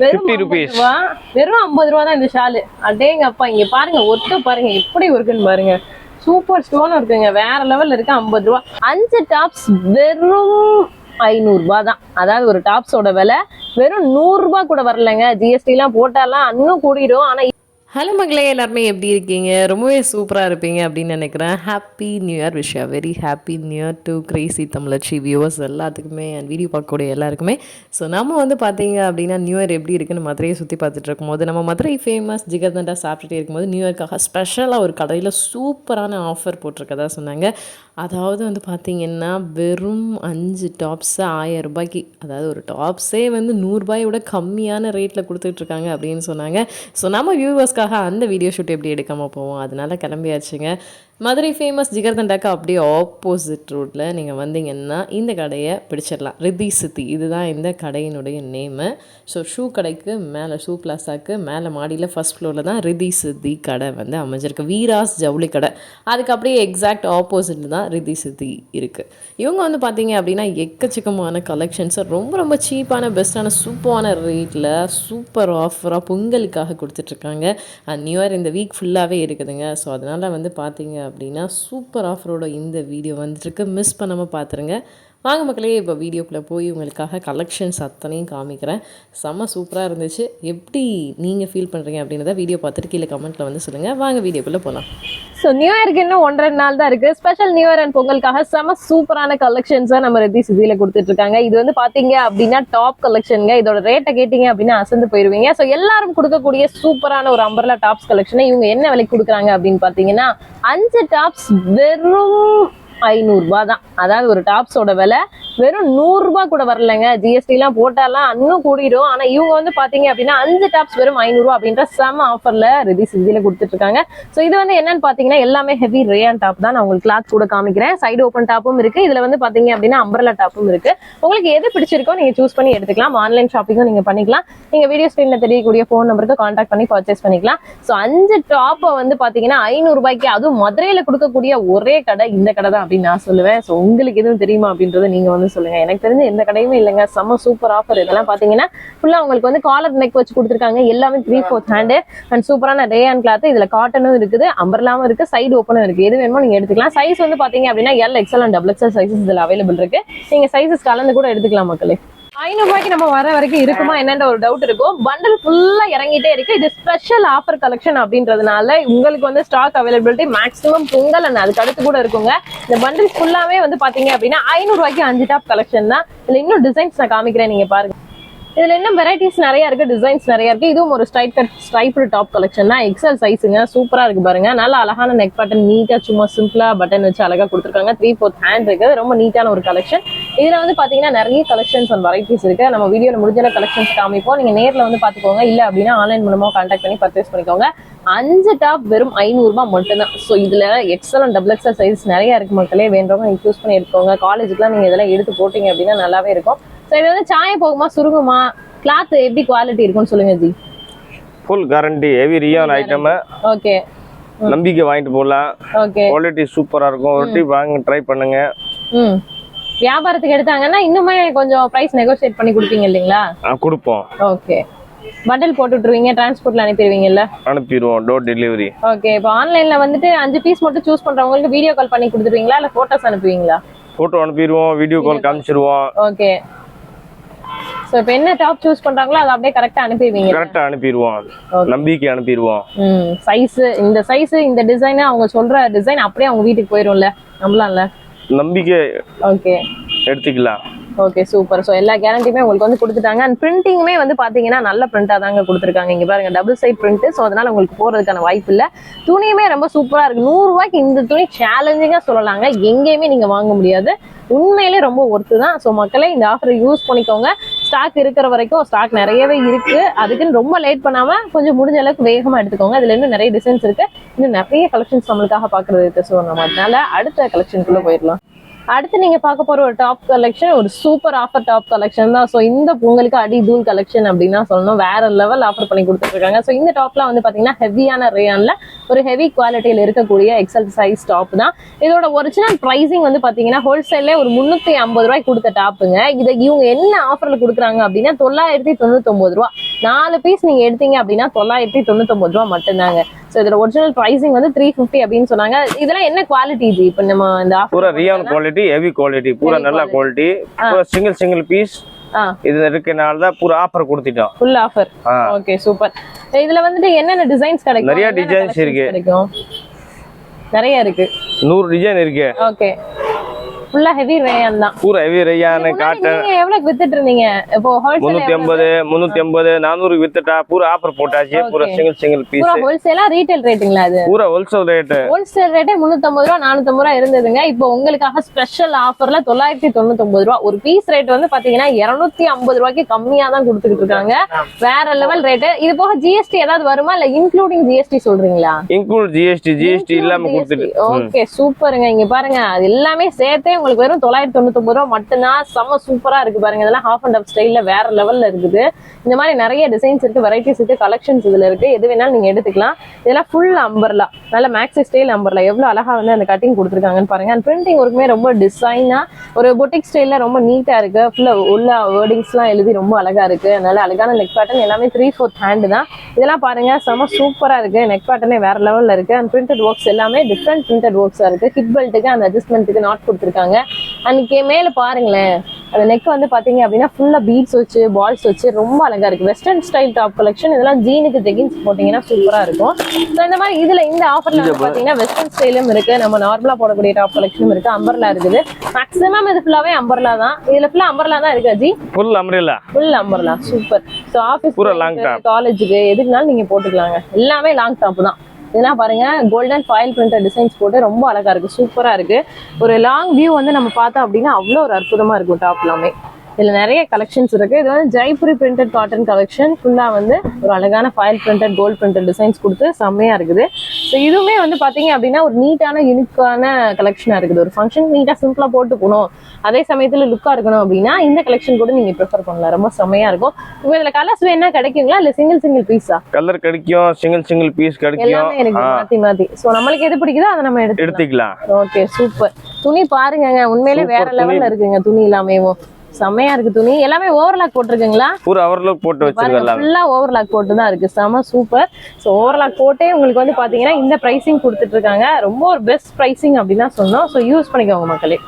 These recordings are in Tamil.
வெறும் 50 rupees. வெறும் 50 ரூபா தான் இந்த ஷால். அடேங்கப்பா, இங்க பாருங்க, ஒர்க் பாருங்க எப்படி இருக்குன்னு பாருங்க. சூப்பர் ஸ்டோன் இருக்குங்க, வேற லெவல்ல இருக்கு. 50 ரூபா. 5 டாப்ஸ் வெறும் 500 ரூபாய் தான். அதாவது ஒரு டாப்ஸோட விலை வெறும் 100 ரூபாய் கூட வரலங்க. ஜிஎஸ்டி எல்லாம் போட்டாலாம் இன்னும் கூடிரும். ஆனா ஹலோ மகளே, எல்லாருமே எப்படி இருக்கீங்க? ரொம்பவே சூப்பராக இருப்பீங்க அப்படின்னு நினைக்கிறேன். ஹாப்பி நியூ இயர் விஷயா. Very happy new year to crazy Tamizhachi viewers எல்லாத்துக்குமே அண்ட் வீடியோ பார்க்கக்கூடிய எல்லாருக்குமே. ஸோ நம்ம வந்து பார்த்தீங்க அப்படின்னா நியூ இயர் எப்படி இருக்குன்னு மதுரையை சுற்றி பார்த்துட்டு இருக்கும்போது, நம்ம மதுரை ஃபேமஸ் ஜிகர்தண்டா சாப்பிட்டுட்டே இருக்கும்போது நியூ இயர்க்காக ஸ்பெஷலாக ஒரு கடையில் சூப்பரான ஆஃபர் போட்டிருக்கதா சொன்னாங்க. அதாவது வந்து பார்த்திங்கன்னா வெறும் 5 டாப்ஸு 1000 ரூபாய்க்கு, அதாவது ஒரு டாப்ஸே வந்து 100 ரூபாயோட கம்மியான ரேட்டில் கொடுத்துட்ருக்காங்க அப்படின்னு சொன்னாங்க. ஸோ நம்ம வியூவர்ஸ்க்காக அந்த வீடியோ ஷூட் எப்படி எடுக்காமல் போவோம், அதனால கிளம்பியாச்சுங்க. மதுரை ஃபேமஸ் ஜிகர்தண்டாக்கு அப்படியே ஆப்போசிட் ரோட்டில் நீங்கள் வந்தீங்கன்னா இந்த கடையை பிடிச்சிடலாம். ரித்தி சித்தி இதுதான் இந்த கடையினுடைய நேமு. ஸோ ஷூ கடைக்கு மேலே, ஷூ பிளாஸாக்கு மேலே மாடியில் ஃபஸ்ட் ஃப்ளோரில் தான் ரித்தி சித்தி கடை வந்து அமைஞ்சிருக்கு. வீராஸ் ஜவுளி கடை, அதுக்கு அப்படியே எக்ஸாக்ட் ஆப்போசிட் தான் ரித்தி சித்தி இருக்குது. இவங்க வந்து பார்த்தீங்க அப்படின்னா எக்கச்சக்கமான கலெக்ஷன்ஸை ரொம்ப ரொம்ப சீப்பான பெஸ்ட்டான சூப்பரான ரேட்டில் சூப்பர் ஆஃபராக பொங்கலுக்காக கொடுத்துட்ருக்காங்க. நியூ இயர் இந்த வீக் ஃபுல்லாகவே இருக்குதுங்க. ஸோ அதனால் வந்து பார்த்தீங்க அப்படின்னா சூப்பர் ஆஃபரோட இந்த வீடியோ வந்துருக்கு. மிஸ் பண்ணாமல் பார்த்துருங்க. வாங்க மக்களே, இப்போ வீடியோக்குள்ளே போய் உங்களுக்காக கலெக்ஷன்ஸ் அத்தனையும் காமிக்கிறேன். செம்ம சூப்பராக இருந்துச்சு. எப்படி நீங்கள் ஃபீல் பண்ணுறீங்க அப்படின்றத வீடியோ பார்த்துட்டு கீழே கமெண்ட்டில் வந்து சொல்லுங்கள். வாங்க வீடியோக்குள்ளே போகலாம். ஸோ நியூ இயருக்கு இன்னும் 1.5 நாள் தான் இருக்கு. ஸ்பெஷல் நியூ இயர் அண்ட் பொங்கலுக்காக செம சூப்பரான கலெக்ஷன்ஸை நம்ம ரித்தி சித்தியில கொடுத்துட்டு இருக்காங்க. இது வந்து பாத்தீங்க அப்படின்னா டாப் கலெக்ஷனுங்க. இதோட ரேட்டை கேட்டீங்க அப்படின்னா அசந்து போயிருவீங்க. ஸோ எல்லாரும் கொடுக்கக்கூடிய சூப்பரான ஒரு அம்பர்லா டாப்ஸ் கலெக்ஷனை இவங்க என்ன விலைக்கு கொடுக்குறாங்க அப்படின்னு பாத்தீங்கன்னா 5 டாப்ஸ் வெறும் 500 ரூபாய் தான். அதாவது ஒரு டாப்ஸோட விலை வெறும் 100 ரூபாய் கூட வரலங்க. ஜிஎஸ்டி எல்லாம் போட்டாலாம் இன்னும் கூடிரும். ஆனா இவங்க வந்து பாத்தீங்க அப்படின்னா 5 டாப்ஸ் வெறும் 500 ரூபாய் அப்படின்ற செம ஆஃபர்ல ரித்தி சித்தியில கொடுத்துட்டு இருக்காங்க. ஸோ இது வந்து என்னன்னு பாத்தீங்கன்னா எல்லாமே ஹெவி ரேயான் டாப் தான். நான் உங்களுக்கு கிளாத் கூட காமிக்கிறேன். சைடு ஓப்பன் டாப்பும் இருக்கு. இதுல வந்து பாத்தீங்க அப்படின்னா அம்பர்லா டாப்பும் இருக்கு. உங்களுக்கு எது பிடிச்சிருக்கோ நீங்க சூஸ் பண்ணி எடுத்துக்கலாம். ஆன்லைன் ஷாப்பிங்கும் நீங்க பண்ணிக்கலாம். நீங்க வீடியோ ஸ்கிரீன்ல தெரியக்கூடிய போன் நம்பருக்கு கான்டாக்ட் பண்ணி பர்ச்சேஸ் பண்ணிக்கலாம். ஸோ 5 டாப்பை வந்து பாத்தீங்கன்னா 500 ரூபாய்க்கு, அதுவும் மதுரையில கொடுக்கக்கூடிய ஒரே கடை இந்த கடை தான் அப்படின்னு நான் சொல்லுவேன். ஸோ உங்களுக்கு எதுவும் தெரியுமா அப்படின்றத நீங்க வந்து சொல்லுங்க. எனக்கு தெரிஞ்ச எந்த கடையுமே இல்லைங்க. செம்ம சூப்பர் ஆஃபர். இதெல்லாம் பாத்தீங்கன்னா ஃபுல்லா உங்களுக்கு வந்து காலர் நெக் வச்சு கொடுத்துருக்காங்க. எல்லாமே 3/4 ஹேண்ட் அண்ட் சூப்பரான ரேயான் கிளாத். இதுல காட்டனும் இருக்குது, அம்பர்லாவும் இருக்கு, சைடு ஓப்பனும் இருக்கு. எது வேணுமோ நீங்க எடுத்துக்கலாம். சைஸ் வந்து பாத்தீங்க அப்படின்னா L, XL and XXL sizes இதுல அவைலபிள் இருக்கு. நீங்க சைஸஸ் கலந்து கூட எடுத்துக்கலாம் மக்களே. 500 ரூபாய்க்கு நம்ம வர வரைக்கும் இருக்குமா என்னன்ற ஒரு டவுட் இருக்கும். பண்டல் ஃபுல்லா இறங்கிட்டே இருக்கு. இது ஸ்பெஷல் ஆஃபர் கலெக்ஷன் அப்படின்றதுனால உங்களுக்கு வந்து stock availability maximum Pongal and அதுக்கு அடுத்து கூட இருக்குங்க. இந்த பண்டல் ஃபுல்லாவே வந்து பாத்தீங்க அப்படின்னா 500 ரூபாய்க்கு 5 டாப் கலெக்ஷன் தான். இதுல இன்னும் டிசைன்ஸ் நான் காமிக்கிறேன், நீங்க பாருங்க. இதுல இன்னும் வெரைட்டிஸ் நிறைய இருக்கு, டிசைன்ஸ் நிறைய இருக்கு. இதுவும் ஒரு ஸ்ட்ரைப்டு டாப் கலெக்ஷன் தான். எக்ஸ்எல் சைஸுங்க. சூப்பரா இருக்கு பாருங்க. நல்ல அழகான நெக் பட்டன், நீட்டா சும்மா சிம்பிளா பட்டன் வச்சு அழகா கொடுத்துருக்காங்க. 3/4 ஹேண்ட் இருக்கு. ரொம்ப நீட்டான ஒரு கலெக்ஷன். இதுல வந்து பாத்தீங்கன்னா நிறைய கலெக்ஷன்ஸ் அண்ட் வெரைட்டிஸ் இருக்கு. நம்ம வீடியோல முடிஞ்ச கலெக்ஷன்ஸ் காமிப்போம். நீங்க நேர்ல வந்து பாத்துக்கோங்க. இல்ல அப்படின்னா ஆன்லைன் மூலமா கான்டாக்ட் பண்ணி பர்ச்சேஸ் பண்ணிக்கோங்க. 5 டாப் வெறும் 500 ரூபாய் மட்டும் தான். ஸோ இதுல எக்ஸ்எல் அண்ட் XXL சைஸ் நிறைய இருக்கு மக்களே. வேண்டவங்க நீங்க சூஸ் பண்ணி எடுத்துக்கோங்க. காலேஜுக்குலாம் நீங்க இதெல்லாம் எடுத்து போட்டீங்க அப்படின்னா நல்லாவே இருக்கும். ஸோ இது வந்து சாய போகுமா சுருங்குமா, கிளாத் எப்படி குவாலிட்டி இருக்கும்னு சொல்லுங்க ji. Full guarantee, heavy rayon item. Okay, நம்பிக்கை வாங்கிட்டு போகலாம். ஓகே, குவாலிட்டி சூப்பரா இருக்கும். ஒரு டைம் வாங்க, ட்ரை பண்ணுங்க. வியாபாரத்துக்கு எடுத்தாங்கன்னா இன்னுமே கொஞ்சம் பிரைஸ் நெகோசியேட் பண்ணி கொடுப்பீங்க இல்லீங்களா? கொடுப்போம். ஓகே, பண்டல் போட்டு விட்டுருவீங்க, டிரான்ஸ்போர்ட்ல அனுப்பிடுவீங்கல்ல? அனுப்பிடுவோம், டோர் டெலிவரி. ஓகே, இப்போ ஆன்லைன்ல வந்துட்டு 5 பீஸ் மட்டும் சூஸ் பண்றவங்களுக்கு வீடியோ கால் பண்ணி கொடுத்துருவீங்களா இல்ல போட்டோஸ் அனுப்புவீங்களா? போட்டோ அனுப்பிடுவோம், வீடியோ கால் காமிச்சிருவோம். ஓகே, சோ இப்போ என்ன டாப் சூஸ் பண்றாங்களோ அதை அப்படியே கரெக்ட்டா அனுப்பிடுவீங்க? கரெக்ட்டா அனுப்பிடுவோம், நம்பிக்கை அனுப்பிடுவோம். சைஸ், இந்த சைஸ், இந்த டிசைன், அவங்க சொல்ற டிசைன் அப்படியே அவங்க வீட்டுக்கு போயிரும்ல, நம்பலாம்ல? நம்பிக்கை. ஓகே, எடுத்துக்கலாம். Okay, super. ஸோ எல்லா கேரண்டியுமே உங்களுக்கு வந்து கொடுத்துட்டாங்க. அண்ட் பிரிண்டிங்குமே வந்து பாத்தீங்கன்னா நல்ல பிரிண்டா தாங்க கொடுத்துருக்காங்க. இங்க பாருங்க, டபுள் சைட் பிரிண்ட். ஸோ அதனால உங்களுக்கு போறதுக்கான வாய்ப்பு இல்லை. துணியுமே ரொம்ப சூப்பரா இருக்கு. 100 ரூபாய்க்கு இந்த துணி சேலஞ்சிங்கா சொல்லலாங்க. எங்கேயுமே நீங்க வாங்க முடியாது. உண்மையிலே ரொம்ப ஒர்த்து தான். ஸோ மக்களே இந்த ஆஃபரை யூஸ் பண்ணிக்கோங்க. ஸ்டாக் இருக்கிற வரைக்கும் ஸ்டாக் நிறையவே இருக்கு. அதுக்குன்னு ரொம்ப லேட் பண்ணாம கொஞ்சம் முடிஞ்ச அளவுக்கு வேகமா எடுத்துக்கோங்க. இதுல இன்னும் நிறைய டிசைன்ஸ் இருக்கு, இன்னும் நிறைய கலெக்ஷன்ஸ் நம்மளுக்காக பாக்குறது இருக்கு. ஸோ நம்ம அதனால அடுத்த கலெக்ஷனுக்குள்ள போயிடலாம். அடுத்து நீங்க பார்க்க போற ஒரு டாப் கலெக்ஷன் ஒரு சூப்பர் ஆஃபர் டாப் கலெக்ஷன் தான். ஸோ இந்த பொங்கலுக்கு அடி தூள் கலெக்ஷன் அப்படின்னா சொல்லணும். வேற லெவல் ஆஃபர் பண்ணி கொடுத்துட்டு இருக்காங்க. ஸோ இந்த டாப்லாம் வந்து பாத்தீங்கன்னா ஹெவியான ரேயான்ல ஒரு ஹெவி குவாலிட்டியில இருக்கக்கூடிய எக்ஸல் சைஸ் டாப் தான். இதோட ஒரிஜினல் பிரைசிங் வந்து பாத்தீங்கன்னா ஹோல்சேல்ல ஒரு 350 ரூபாய்க்கு கொடுத்த டாப்புங்க. இதை இவங்க என்ன ஆஃபர்ல கொடுக்குறாங்க அப்படின்னா 999 ரூபா. 4 பீஸ் நீங்க எடுத்தீங்க அப்படின்னா 999 ரூபா மட்டும்தாங்க. சோ இதோட ஒரிஜினல் பிரைசிங் வந்து 350 அப்படின்னு சொன்னாங்க. இதெல்லாம் என்ன குவாலிட்டி இது? இப்ப நம்ம இந்த पूरा रियान क्वालिटी हेवी क्वालिटी पूरा நல்ல क्वालिटी पूरा सिंगल पीस இது இருக்கனால தான் பூரா ஆஃபர் கொடுத்துட்டோம். Full offer. Okay super. இதுல வந்துட்டு என்னென்ன டிசைன்ஸ் கிடைக்கும்? நிறைய டிசைன்ஸ் இருக்கு. நிறைய இருக்கு. 100 டிசைன் இருக்கு. ஓகே. ஃபுல்லா ஹெவி ரேயான் தான். பூரா ஹெவி ரேயான் காட்டன். நீங்க எவ்வளவு வித்துட்டு இருந்தீங்க? இப்போ ஹோல்சேல் 350 400 வித்துட்டா பூரா ஆஃபர் போட்டாச்சு. பூரா சிங்கிள் பீஸ். பூரா ஹோல்சேலா ரீட்டைல் ரேட்டுங்களா இது? பூரா ஹோல்சேல் ரேட். ஹோல்சேல் ரேட்டே 350 ரூபா 450 ரூபா இருந்ததுங்க. இப்போ உங்களுக்காக ஸ்பெஷல் ஆஃபர்ல 999 ரூபா. ஒரு பீஸ் ரேட் வந்து பாத்தீங்கன்னா 250 ரூபாய்க்கு கம்மியா தான் கொடுத்துட்டு இருக்காங்க. வேற லெவல் ரேட். இது போக ஜிஎஸ்டி ஏதாவது வருமா இல்ல இன்க்ளூடிங் ஜிஎஸ்டி சொல்றீங்களா? இன்க்ளூட் ஜிஎஸ்டி இல்லாம கொடுத்துட்டு. ஓகே சூப்பருங்க. இங்க பாருங்க அது எல்லாமே சேர்த்தே உங்களுக்கு வெறும் 999 ரூபா மட்டும்தான். செம்ம சூப்பரா இருக்கு பாருங்க. இதெல்லாம் ஹாஃப் அண்ட் ஆஃப் ஸ்டைல்ல வேற லெவல்ல இருக்குது. இந்த மாதிரி நிறைய டிசைன்ஸ் இருக்கு, வெரைட்டிஸ் இருக்கு, கலெக்ஷன்ஸ் இதுல இருக்கு. எது வேணாலும் நீங்க எடுத்துக்கலாம். இதெல்லாம் ஃபுல் அம்பர்லா, நல்ல மேக்ஸி ஸ்டைல் அம்பர்லா. எவ்வளவு அழகா வந்து அந்த கட்டிங் கொடுத்துருக்காங்கன்னு பாருங்க. அண்ட் பிரிண்டிங் ஒர்க்குமே ரொம்ப டிசைனா ஒரு பொட்டிக் ஸ்டைல்ல ரொம்ப நீட்டா இருக்கு. ஃபுல்லா உள்ள வேர்டிங்ஸ் எல்லாம் எழுதி ரொம்ப அழகா இருக்கு. அதனால அழகான நெக் பேட்டர்ன். எல்லாமே 3/4 ஹேண்ட் தான். இதெல்லாம் பாருங்க செம்ம சூப்பரா இருக்கு. நெக் பேட்டர்னே வேற லெவல்ல இருக்கு. அண்ட் பிரிண்டட் ஒர்க்ஸ் எல்லாமே டிஃப்ரெண்ட் பிரிண்டட் ஒர்க்ஸா இருக்கு. ஹிப் பெல்ட்டுக்கு அந்த அட்ஜஸ்ட்மெண்ட்டுக்கு நாட் கொடுத்துருக்காங்க. அன்னைக்கு மேல பாருங்களேன் அந்த நெக் வந்து பாத்தீங்க அப்படின்னா ஃபுல்லா பீட்ஸ் வச்சு பால்ஸ் வச்சு ரொம்ப அழகா இருக்கு. Western style top collection. இதெல்லாம் ஜீனுக்கு ஜெகின்ஸ் போட்டீங்கன்னா சூப்பரா இருக்கும். ஸோ இந்த மாதிரி இதுல இந்த ஆஃபர்ல வந்து பாத்தீங்கன்னா வெஸ்டர்ன் ஸ்டைலும் இருக்கு, நம்ம நார்மலா போடக்கூடிய டாப் கலெக்ஷனும் இருக்கு. அம்பர்லா இருக்குது. மேக்ஸிமம் இது ஃபுல்லாவே அம்பர்லா தான். இதுல ஃபுல்லா அம்பர்லா தான் இருக்கு G. Full umbrella. Full umbrella super. So office பூரா லாங் டாப், காலேஜுக்கு எதுக்குனாலும் நீங்க போட்டுக்கலாங்க. எல்லாமே லாங் டாப் தான். இதெல்லாம் பாருங்க கோல்டன் ஃபாயில் பிரிண்டட் டிசைன்ஸ் போட்டு ரொம்ப அழகா இருக்கு, சூப்பரா இருக்கு. ஒரு லாங் வியூ வந்து நம்ம பார்த்தோம் அப்படின்னா அவ்வளோ ஒரு அற்புதமா இருக்கும் டாப் எல்லாமே. இதுல நிறைய கலெக்ஷன்ஸ் இருக்கு. இது வந்து ஜெய்ப்பூரி பிரிண்டட் காட்டன் கலெக்ஷன். ஃபுல்லா வந்து ஒரு அழகான foil printed gold printed designs கொடுத்து செம்மையா இருக்குது. ஸோ இதுவுமே வந்து பாத்தீங்க அப்படின்னா ஒரு நீட்டான யூனிக்கான கலெக்ஷனா இருக்குது. ஒரு ஃபங்க்ஷன் நீட்டா சிம்பிளா போட்டு போகணும், அதே சமயத்துல லுக்கா இருக்கணும் அப்படின்னா இந்த கலெக்ஷன் கூட நீங்க ப்ரிஃபர் பண்ணலாம். ரொம்ப செம்மையா இருக்கும். இப்போ இதுல கலர்ஸ் வேணா கிடைக்குங்களா இல்ல சிங்கிள் பீஸா? கலர் கிடைக்கும், சிங்கிள் பீஸ் கிடைக்கும். எல்லாமே இருக்கு மாத்தி. சோ நம்மளுக்கு எது பிடிக்குதோ அதை நம்ம எடுத்துக்கலாம். Okay super. துணி பாருங்க உண்மையிலே வேற லெவல்ல இருக்குங்க. துணி எல்லாமேவும் செம்மையா இருக்கு. துணி எல்லாமே ஓவர்லாக் போட்டிருக்குங்களா? பூரா ஓவர்லாக் போட்டு வச்சிருக்கீங்க. ஃபுல்லா ஓவர்லாக் போட்டு தான் இருக்கு. செம சூப்பர். சோ ஓவர்லாக் போட்டே உங்களுக்கு வந்து பாத்தீங்கன்னா இந்த பிரைசிங் கொடுத்துட்டு இருக்காங்க. ரொம்ப ஒரு பெஸ்ட் பிரைசிங் அப்படின்னு தான் சொன்னோம். சோ யூஸ் பண்ணிக்கோங்க மக்களே.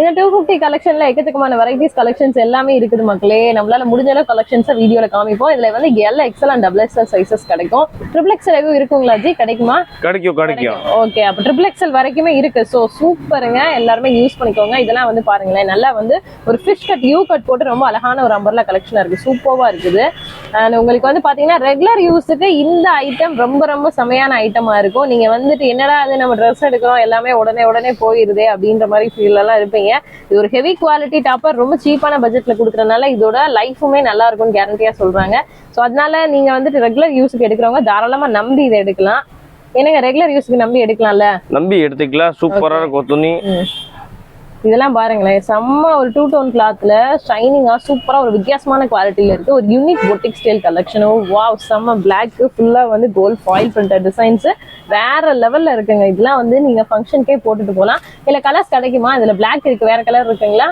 இந்த 250 கலெக்ஷன்ல எக்கச்சக்கமான வெரைட்டிஸ் கலெக்ஷன்ஸ் எல்லாமே இருக்குது மக்களே. நம்மளால முடிஞ்ச அளவு கலெக்ஷன்ஸ் வீடியோல காமிப்போம். இதுல வந்து L XL and double XL sizes கிடைக்கும். ட்ரிபிள் எக்ஸ்எல் எதுவும் இருக்குங்களா ஜி? கிடைக்குமா? கிடைக்கும். ஓகே அப்ப ட்ரிபிள் எக்ஸ்எல் வரைக்குமே இருக்கு. சோ சூப்பருங்க. எல்லாருமே யூஸ் பண்ணிக்கோங்க. இதெல்லாம் வந்து பாருங்களேன் நல்லா வந்து ஒரு ஃபிஷ் கட் யூ கட் போட்டு ரொம்ப அழகான ஒரு அம்பர்லா கலெக்ஷனா இருக்கு. சூப்பர்வா இருக்குது. அண்ட் உங்களுக்கு வந்து பாத்தீங்கன்னா ரெகுலர் யூஸுக்கு இந்த ஐட்டம் ரொம்ப செமையான ஐட்டமா இருக்கும். நீங்க வந்துட்டு என்னடா அது நம்ம ட்ரெஸ் எடுக்கிறோம் எல்லாமே உடனே போயிருதே அப்படின்ற மாதிரி ஃபீல் எல்லாம் இருப்பீங்க. இது ஒரு ஹெவி குவாலிட்டி டாப்பர். ரொம்ப சீப்பான பட்ஜெட்ல கொடுக்கறதுனால இதோட லைஃபுமே நல்லா இருக்கும்னு கேரண்டியா சொல்றாங்க. சோ அதனால நீங்க வந்துட்டு ரெகுலர் யூஸுக்கு எடுக்கிறவங்க தாராளமா நம்பி இதை எடுக்கலாம். என்னங்க ரெகுலர் யூஸுக்கு நம்பி எடுக்கலாம்ல? நம்பி எடுத்துக்கலாம். சூப்பரா இருக்கும் துணி. இதெல்லாம் பாருங்களேன் செம்ம ஒரு 2 டோன் கிளாத்ல ஷைனிங்கா சூப்பரா ஒரு வித்தியாசமான குவாலிட்டியில இருக்கு. ஒரு unique boutique style collection. Wow செம்ம பிளாக் ஃபுல்லா வந்து கோல்ட் ஃபாயில் பிரிண்டட் டிசைன்ஸ் வேற லெவல்ல இருக்குங்க. இதெல்லாம் வந்து நீங்க ஃபங்க்ஷனுக்கே போட்டுட்டு போலாம். இல்ல கலர்ஸ் கிடைக்குமா? இதுல பிளாக் இருக்கு, வேற கலர் இருக்குங்களா?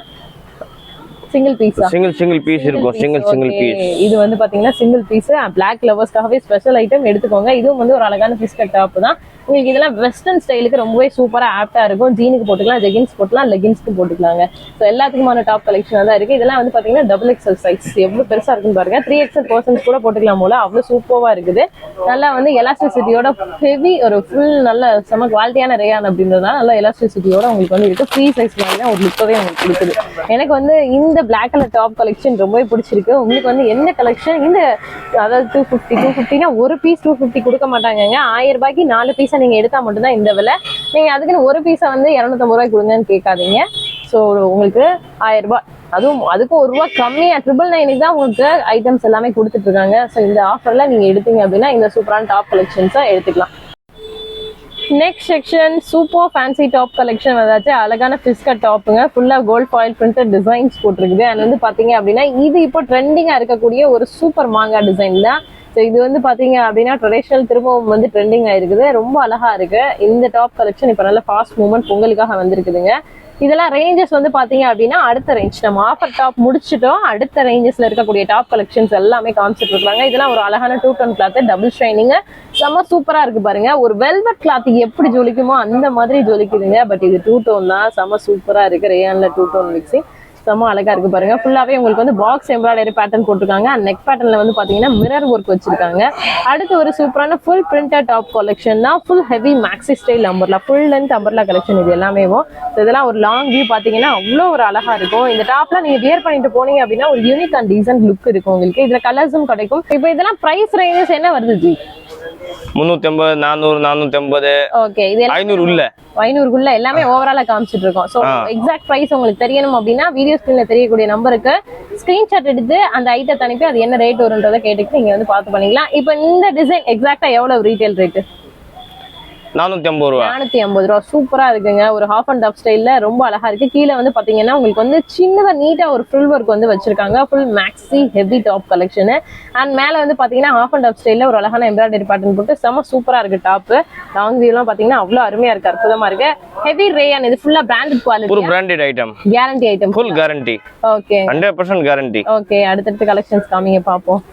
சிங்கிள் பீஸா? சிங்கிள் பீஸ் இருக்கும். Single piece. இது வந்து பாத்தீங்கன்னா சிங்கிள் பீஸ். பிளாக் லவர்ஸ்க்காகவே ஸ்பெஷல் ஐட்டம் எடுத்துக்கோங்க. இதுவும் வந்து ஒரு அழகான ஃபிஷ் கட் டாப் தான். உங்களுக்கு இதெல்லாம் வெஸ்டர்ன் ஸ்டைலுக்கு ரொம்பவே சூப்பரா ஆப்டா இருக்கும். ஜீனுக்கு போட்டுக்கலாம், ஜெகின்ஸ் போட்டுக்கலாம், லெகின்ஸ்க்கு போட்டுக்கலாங்க. ஸோ எல்லாத்துக்குமான டாப் கலெக்ஷன் தான் இருக்கு. இதெல்லாம் வந்து பாத்தீங்கன்னா டபுள் எக்ஸ்எல் சைஸ் எவ்வளவு பெருசா இருக்குன்னு பாருங்க. 3XL பர்சன்ஸ் கூட போட்டுக்கலாம் போல, அவ்வளவு சூப்பர்வா இருக்குது. நல்லா வந்து எலாஸ்டிசிட்டியோட ஹெவி ஒரு ஃபுல் நல்ல செம குவாலிட்டியான ரேயான் அப்படின்றதுனால நல்ல எலாஸ்டிசிட்டியோட உங்களுக்கு வந்து இருக்கு. ஃப்ரீ சைஸ் மாதிரி தான் ஒரு லுக்கவே உங்களுக்கு கொடுக்குது. எனக்கு வந்து இந்த பிளாக் கலர் டாப் கலெக்ஷன் ரொம்பவே பிடிச்சிருக்கு. உங்களுக்கு வந்து என்ன கலெக்ஷன் இந்த அதாவது 250 ஒரு பீஸ் 250 கொடுக்க மாட்டாங்க. 1000 ரூபாய்க்கு 4 பீஸா நீங்க எடுத்தா மட்டும்தான் இந்த விலை. நீங்க அதுக்குன்னு ஒரு பீஸை வந்து 250 ரூபாய்க்கு கொடுங்கன்னு கேட்காதீங்க. ஸோ உங்களுக்கு 1000 ரூபாய், அதுக்கும் 1 ரூபா கம்மியா 999 தான் உங்களுக்கு ஐட்டம்ஸ் எல்லாமே கொடுத்துட்டு இருக்காங்க. ஸோ இந்த ஆஃபர்ல நீங்க எடுத்தீங்க அப்படின்னா இந்த சூப்பரான டாப் கலெக்ஷன்ஸை எடுத்துக்கலாம். Next section super fancy top collection வந்தாச்சு. அழகான பிஸ்கட் டாப்புங்க, ஃபுல்லா கோல்ட் ஃபாயில் பிரிண்டட் டிசைன்ஸ் போட்டிருக்குது. அண்ட் வந்து பாத்தீங்க அப்படின்னா இது இப்போ ட்ரெண்டிங்கா இருக்கக்கூடிய ஒரு சூப்பர் மாங்கா டிசைன் தான். ஸோ இது வந்து பாத்தீங்க அப்படின்னா ட்ரெடிஷனல் திரும்பவும் வந்து ட்ரெண்டிங் ஆயிருக்குது. ரொம்ப அழகா இருக்கு இந்த டாப் கலெக்ஷன். இப்போ நல்ல ஃபாஸ்ட் மூவ்மெண்ட் பொங்கலுக்காக வந்திருக்குதுங்க. இதெல்லாம் ரேஞ்சஸ் வந்து பாத்தீங்க அப்படின்னா அடுத்த ரேஞ்ச் நம்ம ஆஃபர் டாப் முடிச்சிட்டோம். அடுத்த ரேஞ்சஸ்ல இருக்கக்கூடிய டாப் கலெக்ஷன்ஸ் எல்லாமே காமிச்சிட்டு இருக்காங்க. இதெல்லாம் ஒரு அழகான 2 டோன் கிளாத், டபுள் ஷைனிங், செம்ம சூப்பரா இருக்கு பாருங்க. ஒரு வெல்வெட் கிளாத் எப்படி ஜொலிக்குமோ அந்த மாதிரி ஜொலிக்குதுங்க. பட் இது 2 டோன் தான், செம்ம சூப்பரா இருக்கு. ரேயான்ல 2 டோன் மிக்சிங் செம்ம அழகா இருக்கு பாருங்க. ஃபுல்லாவே உங்களுக்கு வந்து பாக்ஸ் எம்ப்ராய்டரி பேட்டர்ன் போட்டிருக்காங்க. அண்ட் நெக் பேட்டர்ன்ல வந்து பாத்தீங்கன்னா மிரர் ஒர்க் வச்சிருக்காங்க. அடுத்து ஒரு சூப்பரான ஃபுல் பிரிண்டட் டாப் கலெக்ஷன் தான். Full heavy maxi style umbrella, full length umbrella collection. இது எல்லாமே இதெல்லாம் ஒரு லாங் வியூ பாத்தீங்கன்னா அவ்வளோ ஒரு அழகா இருக்கும். இந்த டாப்லாம் நீங்க வியர் பண்ணிட்டு போனீங்க அப்படின்னா ஒரு யூனிக் அண்ட் டீசன்ட் லுக் இருக்கும் உங்களுக்கு. இதுல கலர்ஸும் கிடைக்கும். இப்போ இதெல்லாம் பிரைஸ் ரேஞ்சஸ் என்ன வருது ஜி? 350, 400, 450. ஓகே, இது 500 உள்ள 500 எல்லாமே ஓவராலா காமிச்சிட்டு இருக்கோம். சோ எக்ஸாக்ட் பிரைஸ் உங்களுக்கு தெரியணும் அப்படின்னா வீடியோ ஸ்கிரீன்ல தெரியக்கூடிய நம்பருக்கு ஸ்கிரீன்ஷாட் எடுத்து அந்த ஐட்டத்தை அனுப்பி அது என்ன ரேட் வரும்ன்றதை கேட்டுட்டு நீங்க வந்து பார்த்து பண்ணிக்கலாம். இப்போ இந்த டிசைன் எக்ஸாக்டா எவ்வளவு ரீட்டைல் ரேட்? 450 ரூபா. 450 ரூபா. சூப்பரா இருக்குங்க. ஒரு ஹாஃப் அண்ட் டாப் ஸ்டைல்ல ரொம்ப அழகா இருக்கு. கீழே வந்து பாத்தீங்கன்னா உங்களுக்கு வந்து சின்னதா நீட்டா ஒரு ஃபுல் ஒர்க் வந்து வச்சிருக்காங்க. Full maxi heavy top collection. And மேல வந்து பாத்தீங்கன்னா ஹாஃப் அண்ட் டாப் ஸ்டைல்ல ஒரு அழகான எம்ப்ராய்டரி பேட்டர்ன் போட்டு செம சூப்பரா இருக்கு டாப். லாங் வியூ எல்லாம் பாத்தீங்கன்னா அவ்வளவு அருமையா இருக்கு, அற்புதமா இருக்கு. ஹெவி ரேயான், இது ஃபுல்லா பிராண்டட் குவாலிட்டி, ஒரு branded item, guarantee item, full guarantee. Okay, 100% guarantee. Okay, அடுத்தடுத்து கலெக்ஷன்ஸ் காமிங்க பாப்போம்.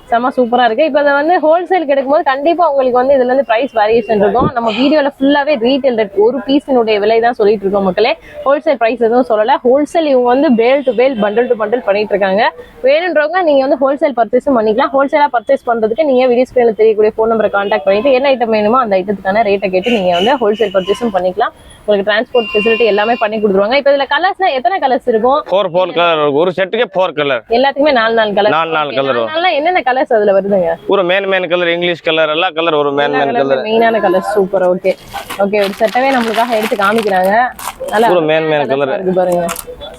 செம்ம சூப்பரா இருக்கு. இப்போ இதை வந்து ஹோல்சேலுக்கு எடுக்கும்போது கண்டிப்பா உங்களுக்கு வந்து இதுல இருந்து பிரைஸ் வேரியேஷன் இருக்கும். நம்ம வீடியோல ஃபுல்லாவே ரீட்டைல் ரேட் ஒரு பீஸினுடைய விலை தான் சொல்லிட்டு இருக்கோம் மக்களே. ஹோல்சேல் பிரைஸ் எதுவும் சொல்லல. ஹோல்சேல் இவங்க வந்து பேல் டு பேல், பண்டல் டு பண்டல் பண்ணிட்டு இருக்காங்க. வேணுன்றவங்க நீங்க வந்து ஹோல்சேல் பர்ச்சேஸும் பண்ணிக்கலாம். ஹோல்சேலா பர்ச்சேஸ் பண்றதுக்கு நீங்க வீடியோ ஸ்கிரீன்ல தெரியக்கூடிய ஃபோன் நம்பரை கான்டாக்ட் பண்ணிட்டு என்ன ஐட்டம் வேணுமோ அந்த ஐட்டத்துக்கான ரேட்டை கேட்டு நீங்க வந்து ஹோல்சேல் பர்ச்சேஸும் பண்ணிக்கலாம். உங்களுக்கு டிரான்ஸ்போர்ட் ஃபெசிலிட்டி எல்லாமே பண்ணி கொடுத்துருவாங்க. இப்போ இதுல கலர்ஸ்னா எத்தனை கலர்ஸ் இருக்கும்? 4 கலர் இருக்கும். ஒரு செட்டுக்கு 4 கலர். எல்லாத்துக்குமே 4 கலர். 4 கலர் வரும். என்னென்ன கலர்ஸ் அதுல வருதுங்க? ஒரு மேன் கலர், இங்கிலீஷ் கலர், எல்லா கலர் ஒரு மேன் கலர், மெயினான கலர். சூப்பர். ஓகே ஓகே, ஒரு செட்டவே நம்மளுக்காக எடுத்து காமிக்கிறாங்க. நல்லா ஒரு மேன் கலர் இருக்கு பாருங்க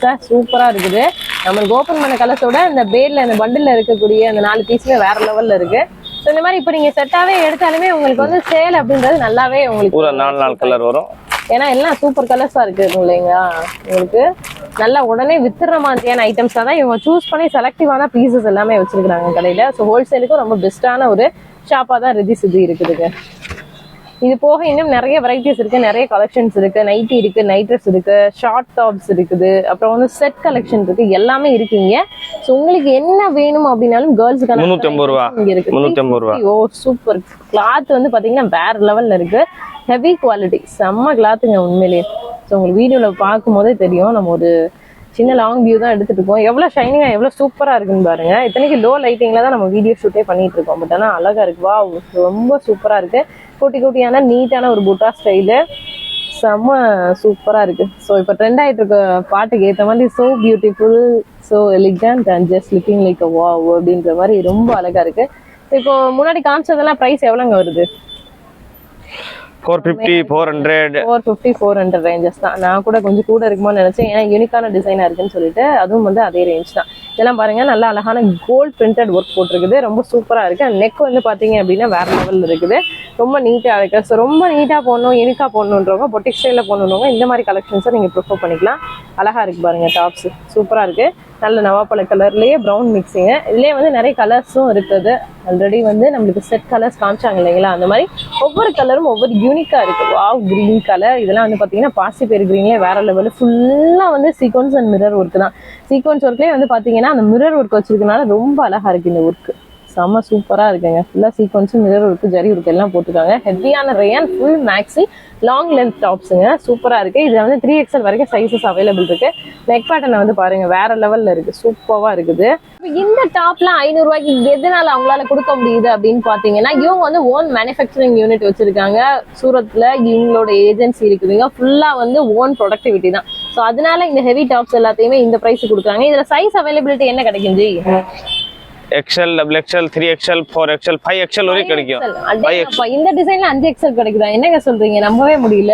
சார், சூப்பரா இருக்குது. நம்மளுக்கு ஓபன் பண்ண கலர்ஸோட இந்த பேர்ல இந்த பண்டில்ல இருக்கக்கூடிய அந்த 4 பீஸ்ல வேற லெவல்ல இருக்கு. சோ இந்த மாதிரி இப்ப நீங்க செட்டாவே எடுத்தாலுமே உங்களுக்கு வந்து சேல் அப்படின்றது நல்லாவே உங்களுக்கு ஒரு 4 கலர் வரும். ஏன்னா எல்லாம் சூப்பர் கலர்ஸா இருக்கு இல்லைங்களா? உங்களுக்கு நல்லா உடனே வித்துற மாதிரியான ஐட்டம்ஸ் தான் இவங்க சூஸ் பண்ணி செலக்டிவான பீசஸ் எல்லாமே வச்சிருக்காங்க கடையில. ஸோ ஹோல்சேலுக்கும் ரொம்ப பெஸ்டான ஒரு ஷாப்பா தான் ரிதி சிதி இருக்குதுங்க. இது போக இன்னும் நிறைய வெரைட்டிஸ் இருக்கு, நிறைய கலெக்ஷன்ஸ் இருக்கு. நைட்டி இருக்கு, நைட் ட்ரெஸ் இருக்கு, ஷார்ட் டாப்ஸ் இருக்குது, அப்புறம் வந்து செட் கலெக்ஷன் இருக்கு, எல்லாமே இருக்குங்க. ஸோ உங்களுக்கு என்ன வேணும் அப்படின்னாலும் கேர்ள்ஸுக்கான 350 ரூபா இருக்கு. 350 ரூபா. ஓ சூப்பர். கிளாத் வந்து பாத்தீங்கன்னா வேற லெவல்ல இருக்கு, ஹெவி குவாலிட்டி, செம்ம கிளாத்துங்க உண்மையிலேயே. ஸோ உங்களுக்கு வீடியோல பார்க்கும் போதே தெரியும். நம்ம ஒரு சின்ன லாங் வியூ தான் எடுத்துட்டு இருக்கோம். எவ்வளவு ஷைனிங்கா எவ்வளவு சூப்பரா இருக்குன்னு பாருங்க. இத்தனைக்கு லோ லைட்டிங்ல தான் நம்ம வீடியோ ஷூட்டே பண்ணிட்டு இருக்கோம். பட் ஆனா அழகா இருக்கு. வா, ரொம்ப சூப்பரா இருக்கு. குட்டி குட்டியான நீட்டான ஒரு புட்டா ஸ்டைலு, செம்ம சூப்பரா இருக்கு. ஸோ இப்போ ட்ரெண்ட் ஆயிட்டு இருக்க பாட்டுக்கு ஏற்ற மாதிரி so beautiful, so elegant and just looking like a wow அப்படின்ற மாதிரி ரொம்ப அழகா இருக்கு. இப்போ முன்னாடி காமிச்சதெல்லாம் பிரைஸ் எவ்வளவுங்க வருது? 450, 400, 450, 400 ரேஞ்சஸ் தான். நான் கூட கொஞ்சம் கூட இருக்குமோன்னு நினைச்சேன், ஏன்னா யூனிக்கான டிசைனா இருக்குன்னு சொல்லிட்டு. அதுவும் வந்து அதே ரேஞ்ச் தான். இதெல்லாம் பாருங்க, நல்லா அழகான கோல்ட் பிரிண்டட் ஒர்க் போட்டிருக்குது, ரொம்ப சூப்பரா இருக்கு. நெக் வந்து பாத்தீங்க அப்படின்னா வேற லெவல்ல இருக்குது, ரொம்ப நீட்டா இருக்கு. ஸோ ரொம்ப நீட்டா போடணும், யூனிக்கா போடணுன்றவங்க, பொட்டிக் ஸ்டைல போடணுன்றவங்க இந்த மாதிரி கலெக்ஷன்ஸை நீங்க ப்ரிஃபர் பண்ணிக்கலாம். அழகா இருக்கு பாருங்க, டாப்ஸ் சூப்பரா இருக்கு. நல்ல நவாப்பழ கலர்லயே ப்ரௌன் மிக்சிங். இதுலயே வந்து நிறைய கலர்ஸும் இருக்குது. ஆல்ரெடி வந்து நம்மளுக்கு செட் கலர்ஸ் காமிச்சாங்க இல்லைங்களா, அந்த மாதிரி ஒவ்வொரு கலரும் ஒவ்வொரு யூனிக்கா இருக்கு. வாவ், கிரீன் கலர், இதெல்லாம் வந்து பாத்தீங்கன்னா பாசி பேர் கிரீன்லயே வேற லெவல். ஃபுல்லா வந்து சீக்வன்ஸ் அண்ட் மிரர் ஒர்க் தான். சீக்வன்ஸ் ஒர்க்லயே வந்து பாத்தீங்கன்னா அந்த மிரர் ஒர்க் வச்சிருக்கனால ரொம்ப அழகா இருக்கு இந்த ஒர்க். செம்ம சூப்பரா இருக்குங்க. ஃபுல்லா சீக்வன்ஸும் மிரர் ஒர்க், ஜரி ஒர்க் எல்லாம் போட்டுருக்காங்க. ஹெவியான rayon full maxi long length டாப்ஸுங்க, சூப்பரா இருக்கு. இதுல வந்து 3XL வரைக்கும் சைசஸ் அவைலபிள் இருக்கு. நெக் பேட்டர்ன் வந்து பாருங்க வேற லெவல்ல இருக்கு, சூப்பரா இருக்குது. இந்த டாப்லாம் 500 ரூபாய்க்கு எதனால அவங்களால கொடுக்க முடியுது அப்படின்னு பாத்தீங்கன்னா, இவங்க வந்து ஓன் மேனுஃபேக்சரிங் யூனிட் வச்சிருக்காங்க சூரத்ல. இவங்களோட ஏஜென்சி இருக்குதுங்க, ஃபுல்லா வந்து ஓன் ப்ரொடக்டிவிட்டி தான். ஸோ அதனால இந்த ஹெவி டாப்ஸ் எல்லாத்தையுமே இந்த பிரைஸ் கொடுக்குறாங்க. இதுல சைஸ் அவைலபிலிட்டி என்ன கிடைக்கும் G? XL, XXL, 3XL, 4XL, 5XL வரைக்கும் கிடைக்கும். இந்த டிசைன்ல 5XL கிடைக்குதா? என்னங்க சொல்றீங்க, நம்பவே முடியல.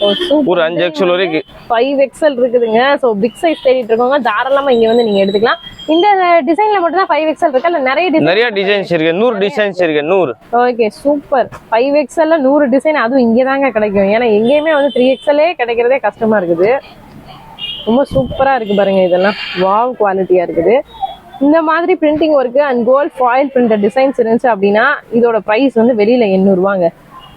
ஒரு 5XL வரைக்கும் 5XL இருக்குதுங்க. ஸோ பிக் சைஸ் தேடிட்டு இருக்கவங்க தாராளமா இங்க வந்து நீங்க எடுத்துக்கலாம். இந்த டிசைன்ல மட்டும் தான் 5XL இருக்கா இல்ல நிறைய டிசைன்ஸ் இருக்கு, 100 டிசைன்ஸ் இருக்கு, 100. Okay super. 5XL 100 டிசைன், அதுவும் இங்கே தாங்க கிடைக்கும். ஏன்னா எங்கேயுமே வந்து 3XL கிடைக்கிறதே கஷ்டமா இருக்குது. ரொம்ப சூப்பரா இருக்கு பாருங்க, இதெல்லாம் வாவ் குவாலிட்டியா இருக்குது. இந்த மாதிரி printing work and gold foil printed designs இருந்துச்சு அப்படின்னா இதோட ப்ரைஸ் வந்து வெளியில 800 ரூபாங்க.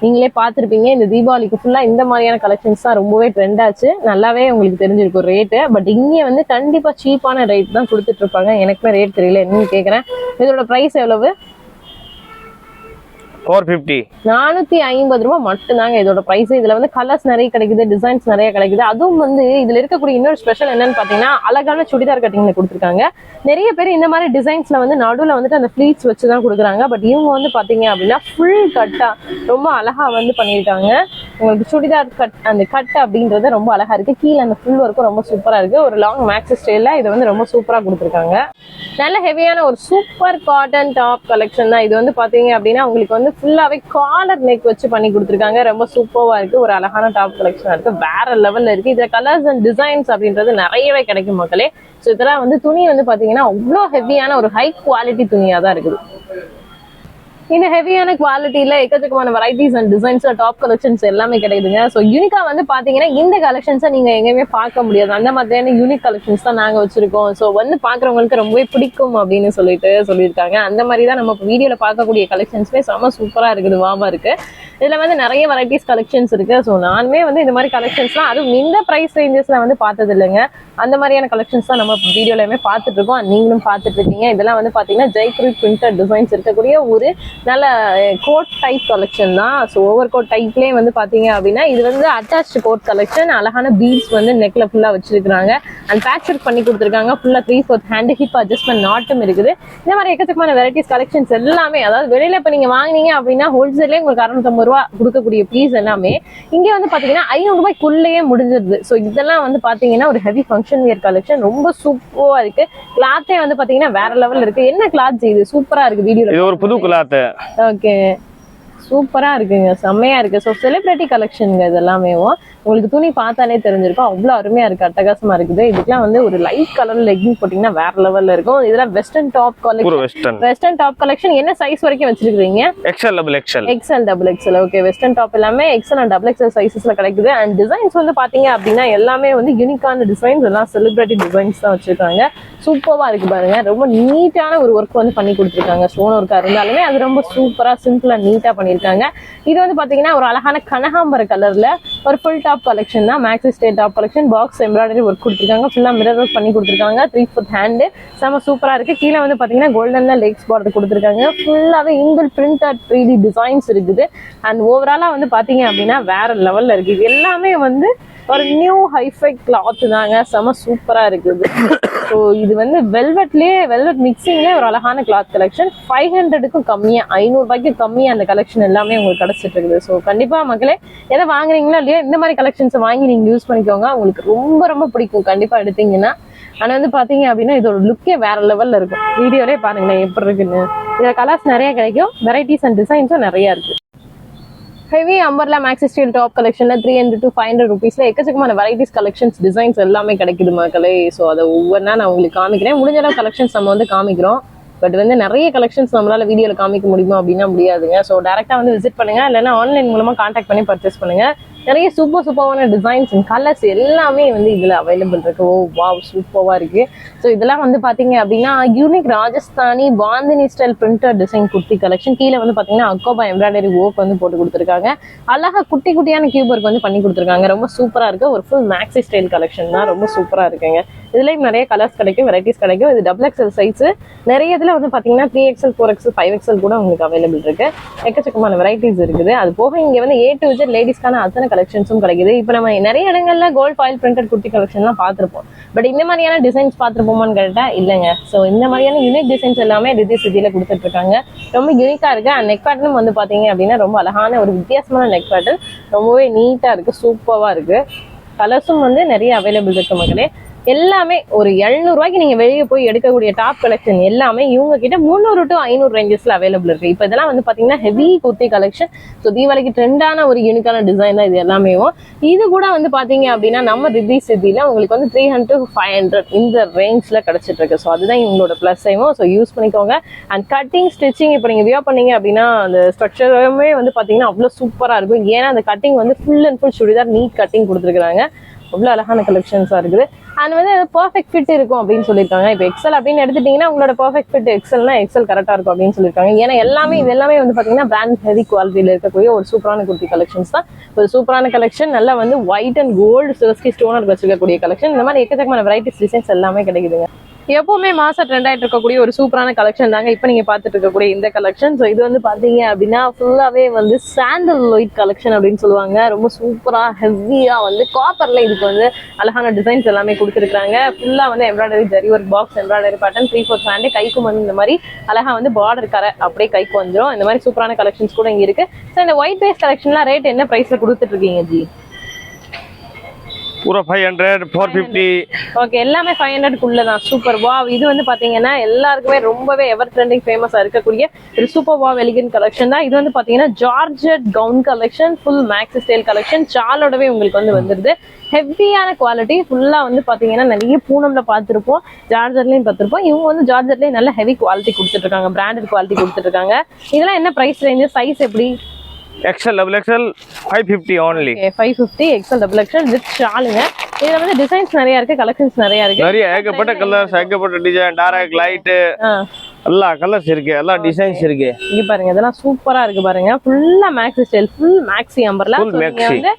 நீங்களே பார்த்துருப்பீங்க, இந்த தீபாவளிக்கு ஃபுல்லா இந்த மாதிரியான கலெக்ஷன்ஸ் தான் ரொம்பவே ட்ரெண்ட் ஆச்சு. நல்லாவே உங்களுக்கு தெரிஞ்சிருக்கும் ரேட்டு. பட் இங்கே வந்து கண்டிப்பா சீப்பான ரேட் தான் கொடுத்துட்டு இருப்பாங்க. எனக்குமே ரேட் தெரியல, என்னன்னு கேட்குறேன். இதோட ப்ரைஸ் எவ்வளவு? 450. 450 ரூபாய் மட்டும்தாங்க இதோட பிரைஸ். இதுல வந்து கலர்ஸ் நிறைய கிடைக்குது, டிசைன்ஸ் நிறைய கிடைக்குது. அதுவும் வந்து இதுல இருக்கக்கூடிய இன்னொரு ஸ்பெஷல் என்னன்னு பாத்தீங்கன்னா அழகான சுடிதார் கட்டிங்ல கொடுத்துருக்காங்க. நிறைய பேர் இந்த மாதிரி டிசைன்ஸ்ல வந்து நடுவுல வந்துட்டு அந்த ஃபிளீட்ஸ் வச்சுதான் கொடுக்குறாங்க. பட் இவங்க வந்து பாத்தீங்க அப்படின்னா ஃபுல் கட்டா ரொம்ப அழகா வந்து பண்ணிருக்காங்க. உங்களுக்கு சுடிதார் கட், அந்த கட் அப்படின்றது ரொம்ப அழகா இருக்கு. கீழே அந்த ஃபுல் ஒர்க்கும் ரொம்ப சூப்பரா இருக்கு. ஒரு லாங் மேக்ஸ் ஸ்டைல்ல இதை வந்து ரொம்ப சூப்பரா கொடுத்துருக்காங்க. நல்ல ஹெவியான ஒரு சூப்பர் காட்டன் டாப் கலெக்ஷன் தான் இது. வந்து பாத்தீங்க அப்படின்னா உங்களுக்கு வந்து ஃபுல்லாவே காலர் நெக் வச்சு பண்ணி கொடுத்துருக்காங்க. ரொம்ப சூப்பரா இருக்கு. ஒரு அழகான டாப் கலெக்ஷனா இருக்கு, வேற லெவல்ல இருக்கு. இதுல கலர்ஸ் அண்ட் டிசைன்ஸ் அப்படின்றது நிறையவே கிடைக்கும் மக்களே. ஸோ இதெல்லாம் வந்து துணி வந்து பாத்தீங்கன்னா அவ்வளோ ஹெவியான ஒரு ஹை குவாலிட்டி துணியா தான் இருக்குது. இந்த ஹெவியான குவாலிட்டியில எக்கச்சக்கமான varieties and designs top collections எல்லாமே கிடைக்குதுங்க. ஸோ யூனிக்கா வந்து பாத்தீங்கன்னா இந்த கலெக்ஷன்ஸை நீங்க எங்கேயுமே பார்க்க முடியாது. அந்த மாதிரியான யூனிக் கலெக்ஷன்ஸ் தான் நாங்க வச்சிருக்கோம். ஸோ வந்து பாக்குறவங்களுக்கு ரொம்பவே பிடிக்கும் அப்படின்னு சொல்லியிருக்காங்க. அந்த மாதிரி தான் நம்ம வீடியோல பார்க்கக்கூடிய கலெக்ஷன்ஸ்மே செம்ம சூப்பரா இருக்குது, வாமா இருக்கு. இதுல வந்து நிறைய வெரைட்டிஸ் கலெக்ஷன்ஸ் இருக்கு. ஸோ நானுமே வந்து இந்த மாதிரி கலெக்ஷன்ஸ்லாம் அதுவும் இந்த பிரைஸ் ரேஞ்சஸ்ல வந்து பார்த்தது இல்லைங்க. அந்த மாதிரியான கலெக்ஷன்ஸ் தான் நம்ம வீடியோலயுமே பார்த்துட்டு இருக்கோம், நீங்களும் பார்த்துட்டு இருக்கீங்க. இதெல்லாம் வந்து பாத்தீங்கன்னா ஜெய்ப்பூரி பிரிண்டட் டிசைன்ஸ் இருக்கக்கூடிய ஒரு நல்ல கோட் டைப் கலெக்ஷன் தான். ஸோ ஓவர் கோட் டைப்லேயே வந்து பாத்தீங்க அப்படின்னா இது வந்து அட்டாச்டு கோட் கலெக்ஷன். அழகான பீட்ஸ் வந்து நெக்ல ஃபுல்லா வச்சிருக்காங்க அண்ட் பேட்ச் ஒர்க் பண்ணி கொடுத்துருக்காங்க. ஃபுல்லா 3/4 ஹேண்ட் ஹிப் அட்ஜஸ்ட்மெண்ட் நாட்டும் இருக்குது. இந்த மாதிரி எக்கச்சக்கமான வெரைட்டிஸ் கலெக்ஷன்ஸ் எல்லாமே, அதாவது வெளியில இப்ப நீங்க வாங்கினீங்க அப்படின்னா ஹோல்சேலே உங்களுக்கு 650 ரூபா கொடுக்கக்கூடிய பீஸ் எல்லாமே இங்க வந்து பாத்தீங்கன்னா 500 ரூபாய்க்குள்ளேயே முடிஞ்சிருது. ஸோ இதெல்லாம் வந்து பாத்தீங்கன்னா ஒரு ஹெவி ஃபங்க்ஷன் வியர் கலெக்ஷன், ரொம்ப சூப்பரா இருக்கு. கிளாத்தே வந்து பாத்தீங்கன்னா வேற லெவல்ல இருக்கு. என்ன கிளாத் இது? சூப்பரா இருக்கு. வீடியோல இது ஒரு புது கிளாத். ஓகே சூப்பரா இருக்குங்க, செம்மையா இருக்கு. ஸோ செலிபிரிட்டி கலெக்ஷனுங்க இது எல்லாமே. உங்களுக்கு துணி பார்த்தாலே தெரிஞ்சிருக்கும், அவ்வளவு அருமையா இருக்கு, அட்டகாசமா இருக்குது. இதுக்கெல்லாம் வந்து ஒரு லைட் கலர் லெக்கிங் போட்டீங்கன்னா வேற லெவல்ல இருக்கும். இதெல்லாம் western top collection. Western top collection என்ன சைஸ் வரைக்கும் வச்சிருக்கீங்க? XL double XL. Okay, western top எல்லாமே XL and XXL சைஸஸ்ல கிடைக்குது. அண்ட் டிசைன்ஸ் வந்து பாத்தீங்க அப்படின்னா எல்லாமே வந்து யூனிக்கான டிசைன்ஸ், எல்லாம் செலிபிரிட்டி டிசைன்ஸ் தான் வச்சிருக்காங்க. சூப்பரா இருக்கு பாருங்க. ரொம்ப நீட்டான ஒரு ஒர்க் வந்து பண்ணி கொடுத்துருக்காங்க. ஸ்டோன் ஒர்க்கா இருந்தாலுமே அது ரொம்ப சூப்பரா சிம்பிளா நீட்டா பண்ணிருக்காங்க. இது வந்து பாத்தீங்கன்னா ஒரு அழகான கனகாம்பர கலர்ல ஒரு ஃபுல் டாப் கலெக்ஷன் தான். Maxi style top collection. Box embroidery work கொடுத்துருக்காங்க. ஃபுல்லா மிரர் ஒர்க் பண்ணி கொடுத்துருக்காங்க. 3/4 ஹேண்ட் செம சூப்பரா இருக்கு. கீழே வந்து பாத்தீங்கன்னா கோல்டன்ல லெக்ஸ் பார்டர் கொடுத்துருக்காங்க. ஃபுல்லாவே இங்கிள் பிரிண்டட் 3D டிசைன்ஸ் இருக்குது. அண்ட் ஓவராலா வந்து பாத்தீங்க அப்படின்னா வேற லெவல்ல இருக்கு. இது எல்லாமே வந்து ஒரு நியூ ஹைஃபை கிளாத் தாங்க, செம சூப்பரா இருக்குது. ஸோ இது வந்து வெல்வெட் மிக்சிங்லேயே ஒரு அழகான கிளாத் கலெக்ஷன். 500க்கும் கம்மியா, 500 ரூபாய்க்கு கம்மியா அந்த கலெக்ஷன் எல்லாமே உங்களுக்கு கிடைச்சிட்டு இருக்குது. ஸோ கண்டிப்பா மக்களே எதை வாங்குறீங்களோ இல்லையா, இந்த மாதிரி கலெக்ஷன்ஸ் வாங்கி நீங்க யூஸ் பண்ணிக்கோங்க. உங்களுக்கு ரொம்ப ரொம்ப பிடிக்கும் கண்டிப்பா எடுத்தீங்கன்னா. ஆனா வந்து பாத்தீங்க அப்படின்னா இதோட லுக்கே வேற லெவல்ல இருக்கும். வீடியோலே பாருங்களேன் எப்படி இருக்குன்னு. இதுல கலர்ஸ் நிறைய கிடைக்கும், வெரைட்டிஸ் அண்ட் டிசைன்ஸும் நிறைய இருக்கு. Heavy umbrella maxi style top கலெக்ஷன்ல 300 to 500 rupeesல எக்கச்சக்கமான வெரைட்டிஸ் கலெக்ஷன்ஸ் டிசைன்ஸ் எல்லாமே கிடைக்குது மக்களே. ஸோ அதை ஒவ்வொன்றா நான் உங்களுக்கு காமிக்கிறேன். முடிஞ்ச அளவு கலெக்ஷன்ஸ் நம்ம வந்து காமிக்கிறோம். பட் வந்து நிறைய கலெக்ஷன்ஸ் நம்மளால வீடியோல காமிக்க முடியுமா அப்படின்னா முடியாதுங்க. ஸோ டேரக்டா வந்து விசிட் பண்ணுங்க, இல்லைன்னா ஆன்லைன் மூலமா கான்டாக்ட் பண்ணி பர்ச்சேஸ் பண்ணுங்க. நிறைய சூப்பரான டிசைன்ஸ் அண்ட் கலர்ஸ் எல்லாமே வந்து இதுல அவைலபிள் இருக்கு. ஓ வாவ், சூப்பரா இருக்கு. ஸோ இதெல்லாம் வந்து பாத்தீங்க அப்படின்னா unique Rajasthani bandhani style printed design kurti collection. கீழே வந்து பாத்தீங்கன்னா அக்கோபா எம்ப்ராய்டரி ஒர்க் வந்து போட்டு கொடுத்துருக்காங்க. அழகா குட்டியான கியூப் ஒர்க் வந்து பண்ணி கொடுத்துருக்காங்க. ரொம்ப சூப்பரா இருக்கு. ஒரு ஃபுல் மேக்ஸி ஸ்டைல் கலெக்ஷன் தான், ரொம்ப சூப்பரா இருக்குங்க. இதுலயும் நிறைய கலர்ஸ் கிடைக்கும், வெரைட்டிஸ் கிடைக்கும். இது XXL சைஸ். நிறைய இதுல வந்து பாத்தீங்கன்னா 3XL 4XL 5XL கூட உங்களுக்கு அவைலபிள் இருக்கு. எக்கச்சக்கமான வெரைட்டிஸ் இருக்குது. அது போக இங்க வந்து A to Z லேடிஸ்க்கான அத்தனை கலெக்ஷன்ஸும் கிடைக்குது. இப்ப நம்ம நிறைய இடங்கள்ல gold foil printed kurti collection எல்லாம் பார்த்திருப்போம். பட் இந்த மாதிரியான டிசைன்ஸ் பார்த்திருப்போமான்னு கேட்டா இல்லைங்க. ஸோ இந்த மாதிரியான யூனிக் டிசைன்ஸ் எல்லாமே ரிதி சிதியில கொடுத்துட்டு இருக்காங்க. ரொம்ப யூனிக்கா இருக்கு. அண்ட் நெக் பேட்டர்னும் வந்து பாத்தீங்க அப்படின்னா ரொம்ப அழகான ஒரு வித்தியாசமான நெக் பேட்டர்ன், ரொம்பவே நீட்டா இருக்கு, சூப்பரா இருக்கு. கலர்ஸும் வந்து நிறைய அவைலபிள் இருக்கு மக்களே. எல்லாமே ஒரு 700 ரூபாய்க்கு நீங்க வெளியே போய் எடுக்கக்கூடிய டாப் கலெக்ஷன் எல்லாமே இவங்க கிட்ட 300 to 500 ரேஞ்சஸ்ல அவைலபிள் இருக்கு. இப்போ இதெல்லாம் வந்து பாத்தீங்கன்னா ஹெவி குர்த்தி கலெக்ஷன். ஸோ தீபாவளிக்கு ட்ரெண்டான ஒரு யூனிக்கான டிசைன் தான் இது எல்லாமே. இது கூட வந்து பாத்தீங்க அப்படின்னா நம்ம ரித்தி சித்தில உங்களுக்கு வந்து 300 to 500 இந்த ரேஞ்ச்ல கிடைச்சிட்டு இருக்கு. ஸோ அதுதான் இவங்களோட பிளஸ் டைமும். ஸோ யூஸ் பண்ணிக்கோங்க. அண்ட் கட்டிங் ஸ்டிச்சிங் இப்போ நீங்க வியர் பண்ணீங்க அப்படின்னா அந்த ஸ்ட்ரக்சருமே வந்து பாத்தீங்கன்னா அவ்வளவு சூப்பரா இருக்கும். ஏன்னா அந்த கட்டிங் வந்து full and full churidar neat cutting கொடுத்துருக்காங்க. அவ்வளவு அழகான கலெக்ஷன்ஸா இருக்குது. அண்ட் வந்து பர்ஃபெக்ட் ஃபிட் இருக்கும் அப்படின்னு சொல்லியிருக்காங்க. இப்போ எக்ஸல் அப்படின்னு எடுத்துட்டீங்கன்னா உங்களோட பர்ஃபெக்ட் ஃபிட் எக்ஸல்னா எக்ஸல் கரெக்டா இருக்கும் அப்படின்னு சொல்லியிருக்காங்க. ஏன்னா இது எல்லாமே வந்து பாத்தீங்கன்னா பிராண்ட் ஹெவி குவாலிட்டியில இருக்கக்கூடிய ஒரு சூப்பரான குர்த்தி கலெக்ஷன்ஸ் தான். ஒரு சூப்பரான கலெக்ஷன், நல்லா வந்து ஒயிட் அண்ட் கோல்டு சிவஸ்கி ஸ்டோனர் வச்சிருக்கக்கூடிய கலெக்ஷன். இந்த மாதிரி எக்கச்சக்கமான வெரைட்டிஸ் டிசைன்ஸ் எல்லாமே கிடைக்குதுங்க. எப்பவுமே மாசா ட்ரெண்ட் ஆயிட்டு இருக்கக்கூடிய ஒரு சூப்பரான கலெக்ஷன் தாங்க இப்ப நீங்க பாத்துட்டு இருக்கக்கூடிய இந்த கலெக்ஷன். ஸோ இது வந்து பாத்தீங்க அப்படின்னா ஃபுல்லாவே வந்து சாண்டல் ஒயிட் கலெக்ஷன் அப்படின்னு சொல்லுவாங்க. ரொம்ப சூப்பரா ஹெவியா வந்து காப்பர்ல இதுக்கு வந்து அழகான டிசைன்ஸ் எல்லாமே கொடுத்துருக்காங்க. ஃபுல்லா வந்து embroidery zari work, box embroidery pattern, 3/4 hand, கைக்கும் வந்து இந்த மாதிரி அழகா வந்து பார்டர் கரை அப்படியே கைக்கு வந்துடும். இந்த மாதிரி சூப்பரான கலெக்ஷன்ஸ் கூட இங்க இருக்கு. ஸோ இந்த ஒயிட் பேஸ் கலெக்ஷன்லாம் ரேட் என்ன பிரைஸ்ல கொடுத்துட்டு இருக்கீங்க ஜி? பூரா 500, 450. ஓகே, எல்லாமே 500 தான். Super wow. இது வந்து பாத்தீங்கன்னா எல்லாருக்குமே ரொம்பவே எவர் ட்ரெண்டிங் ஃபேமஸா இருக்கக்கூடிய ஒரு சூப்பர் வாவ் எலிகன்ட் கலெக்ஷன் தான். இது வந்து பாத்தீங்கன்னா georgette gown collection, full maxi style collection. சாலோடவே உங்களுக்கு வந்து வந்துருது. ஹெவியான குவாலிட்டி. ஃபுல்லா வந்து பாத்தீங்கன்னா நிறைய பூனம்ல பார்த்திருப்போம், ஜார்ஜெட்லயும் பார்த்திருப்போம். இவங்க வந்து ஜார்ஜெட்லயும் நல்ல ஹெவி குவாலிட்டி கொடுத்துட்டு இருக்காங்க, பிராண்டட் குவாலிட்டி கொடுத்துட்டு இருக்காங்க. இதெல்லாம் என்ன பிரைஸ் ரேஞ்ச், சைஸ் எப்படி? XL, XXL 550 only. 550 XL XXL with ஷாலுங்க. இதுல வந்து டிசைன்ஸ் நிறைய இருக்கு, கலெக்ஷன்ஸ் நிறைய இருக்கு. நிறைய ஏகப்பட்ட கலர்ஸ், ஏகப்பட்ட டிசைன், டார்க் லைட் எல்லா கலர்ஸ் இருக்கு, எல்லா டிசைன்ஸ் இருக்கு. இங்க பாருங்க, இதெல்லாம் சூப்பரா இருக்கு பாருங்க. ஃபுல்லா maxi style, full maxi umbrella. நீங்க வந்து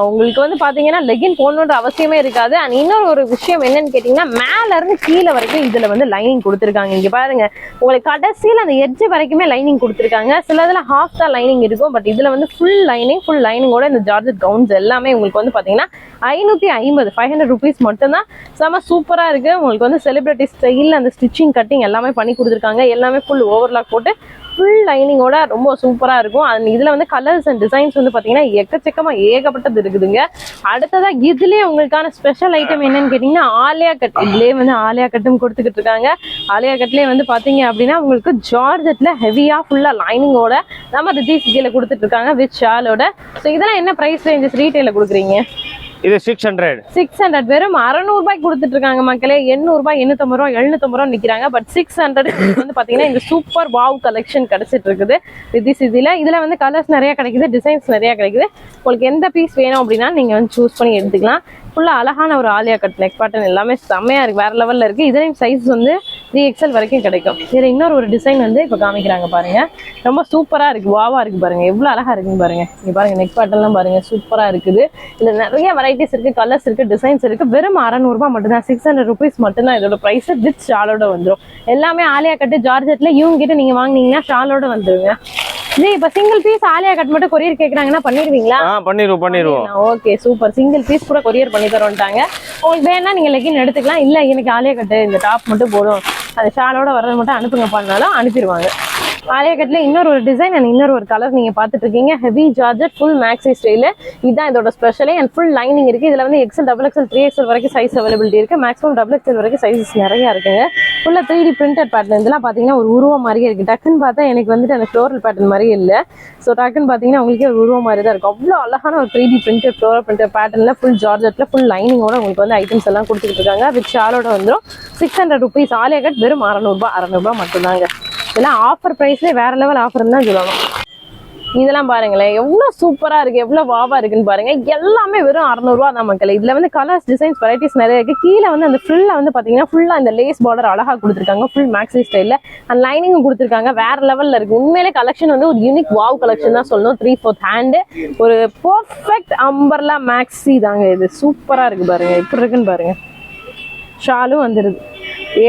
உங்களுக்கு வந்து பாத்தீங்கன்னா லெகின் போடணுன்ற அவசியமே இருக்காது. அண்ட் இன்னொரு ஒரு விஷயம் என்னன்னு கேட்டீங்கன்னா மேல இருந்து கீழே வரைக்கும் இதுல வந்து லைனிங் கொடுத்துருக்காங்க. இங்க பாருங்க, உங்களுக்கு கடைசியில அந்த எட்ஜ் வரைக்குமே லைனிங் கொடுத்துருக்காங்க. சில இதுல ஹாஃப் தான் லைனிங் இருக்கும், பட் இதுல வந்து ஃபுல் லைனிங்கோட இந்த ஜார்ஜெட் கவுன்ஸ் எல்லாமே உங்களுக்கு வந்து பாத்தீங்கன்னா 550 500 rupees மட்டும்தான். செம சூப்பரா இருக்கு. உங்களுக்கு வந்து செலிபிரிட்டி ஸ்டைல் அந்த ஸ்டிச்சிங் கட்டிங் எல்லாமே பண்ணி கொடுத்துருக்காங்க. எல்லாமே ஃபுல் ஓவர்லாக் போட்டு ஃபுல் லைனிங்கோட ரொம்ப சூப்பரா இருக்கும். இதுல வந்து கலர்ஸ் அண்ட் டிசைன்ஸ் வந்து பாத்தீங்கன்னா எக்கச்சக்கமா ஏகப்பட்டது இருக்குதுங்க. அடுத்ததா இதுலயே உங்களுக்கான ஸ்பெஷல் ஐட்டம் என்னன்னு கேட்டீங்கன்னா ஆலியா கட். இதுலயே வந்து ஆலியா கட்டும் கொடுத்துக்கிட்டு இருக்காங்க. ஆலியா கட்லயே வந்து பாத்தீங்க அப்படின்னா உங்களுக்கு ஜார்ஜெட்ல ஹெவியா ஃபுல்லா லைனிங்கோட நம்ம ரித்தி சித்தியில கொடுத்துட்டு இருக்காங்க வித் ஷாலோட. ஸோ இதெல்லாம் என்ன பிரைஸ் ரேஞ்சஸ் ரீட்டைல கொடுக்குறீங்க? இது 600 வெறும் 600 ரூபாய்க்கு கொடுத்துட்டு இருக்காங்க மக்களே. 800 ரூபாய், 850 ரூபாய், 750 ரூபாய் நிக்கிறாங்க. பட் 600 வந்து பாத்தீங்கன்னா இந்த சூப்பர் வாவ் கலெக்ஷன் கிடைச்சிட்டு இருக்குது ரித்தி சித்தில. இதுல வந்து கலர்ஸ் நிறைய கிடைக்குது, டிசைன்ஸ் நிறைய கிடைக்குது. உங்களுக்கு எந்த பீஸ் வேணும் அப்படின்னா நீங்க வந்து சூஸ் பண்ணி எடுத்துக்கலாம். ஃபுல்லா அழகான ஒரு ஆலியா கட் நெக் பேட்டர்ன் எல்லாமே செம்மையா இருக்கு, வேற லெவல்ல இருக்கு. இதுலயும் சைஸ் வந்து 3XL வரைக்கும் கிடைக்கும். இதுல இன்னொரு ஒரு டிசைன் வந்து இப்ப காமிக்கிறாங்க பாருங்க. ரொம்ப சூப்பரா இருக்கு, வாவா இருக்கு பாருங்க, எவ்வளவு அழகா இருக்குன்னு பாருங்க. இங்க பாருங்க, நெக் பேட்டர்ன்லாம் பாருங்க, சூப்பரா இருக்குது. இதுல நிறைய வெரைட்டிஸ் இருக்கு, கலர்ஸ் இருக்கு, டிசைன்ஸ் இருக்கு. வெறும் 600 ரூபாய் மட்டும் தான், 600 rupees மட்டும் தான் இதோட பிரைஸ். வித் ஷாலோட வந்துடும். எல்லாமே ஆலியா கட்டு ஜார்ஜெட்ல இவங்க கிட்ட நீங்க வாங்குனீங்கன்னா ஷாலோட வந்துருங்க. இப்ப சிங்கிள் பீஸ் ஆலியா கட் மட்டும் கொரியர் கேக்குறாங்கன்னா பண்ணிடுவீங்களா? பண்ணிடுவோம். Okay, super. சிங்கிள் பீஸ் கூட கொரியர் பண்ணி தரோன்ட்டாங்க. உங்களுக்கு வேணா நீங்க லெகின் எடுத்துக்கலாம். இல்ல எனக்கு ஆலியா கட்டு இந்த டாப் மட்டும் போதும், அந்த ஷாலோட வர்றது மட்டும் அனுப்புங்க பண்ணாலும் அனுப்பிடுவாங்க. ஆலியா கட்ல இன்னொரு ஒரு டிசைன் அண்ட் இன்னொரு ஒரு கலர் நீங்க பாத்துட்டு இருக்கீங்க. Heavy georgette full maxi style. இதுதான் இதோட ஸ்பெஷலே. அண்ட் ஃபுல் லைனிங் இருக்கு. இதுல வந்து XL, XXL, 3XL வரைக்கும் சைஸ் அவைலபிலிட்டி இருக்கு. மேக்ஸிமம் XXL வரைக்கும் சைஸஸ் நிறைய இருக்குங்க. ஃபுல்லா 3D பிரிண்டட் பேட்டர்ன். இதெல்லாம் பாத்தீங்கன்னா ஒரு உருவம் மாதிரியே இருக்கு. டக்குன்னு பார்த்தா எனக்கு வந்துட்டு அந்த ஃப்ளோரல் பேட்டர்ன் மாதிரியே இல்ல. ஸோ டக்குன்னு பாத்தீங்கன்னா உங்களுக்கே ஒரு உருவம் மாதிரி தான் இருக்கும். அவ்வளவு அழகான ஒரு 3D பிரிண்டட் ஃப்ளோரல் பிரிண்டட் பேட்டர்ன்ல ஃபுல் ஜார்ஜெட்ல ஃபுல் லைனிங்கோட உங்களுக்கு வந்து ஐட்டம்ஸ் எல்லாம் கொடுத்துட்டு இருக்காங்க. வித் ஷாலோட வந்துடும். 600 rupees. ஆலியா கட் வெறும் 600 ரூபாய் மட்டும்தாங்க. இதெல்லாம் ஆஃபர் பிரைஸ்ல வேற லெவல் ஆஃபர் தான் சொல்லணும். இதெல்லாம் பாருங்களேன், எவ்வளவு சூப்பரா இருக்கு, எவ்வளவு வாவா இருக்குன்னு பாருங்க. எல்லாமே வெறும் 600 ரூபாய் தான் மக்களே. இதுல வந்து கலர்ஸ், டிசைன்ஸ், வெரைட்டிஸ் நிறைய இருக்கு. கீழே வந்து அந்த ஃபுல்லா வந்து பாத்தீங்கன்னா ஃபுல்லா இந்த லேஸ் பார்டர் அழகா கொடுத்துருக்காங்க. ஃபுல் மேக்ஸி ஸ்டைல்ல அண்ட் லைனிங்கும் கொடுத்துருக்காங்க. வேற லெவல்ல இருக்கு. உண்மையிலே கலெக்ஷன் வந்து ஒரு யூனிக் வாவ் கலெக்ஷன் தான் சொல்லணும். 3/4 ஹேண்ட், ஒரு பெர்ஃபெக்ட் அம்பர்லா மேக்ஸி தாங்க இது. சூப்பரா இருக்கு பாருங்க, எப்படி இருக்குன்னு பாருங்க. ஷாலும் வந்துடுது.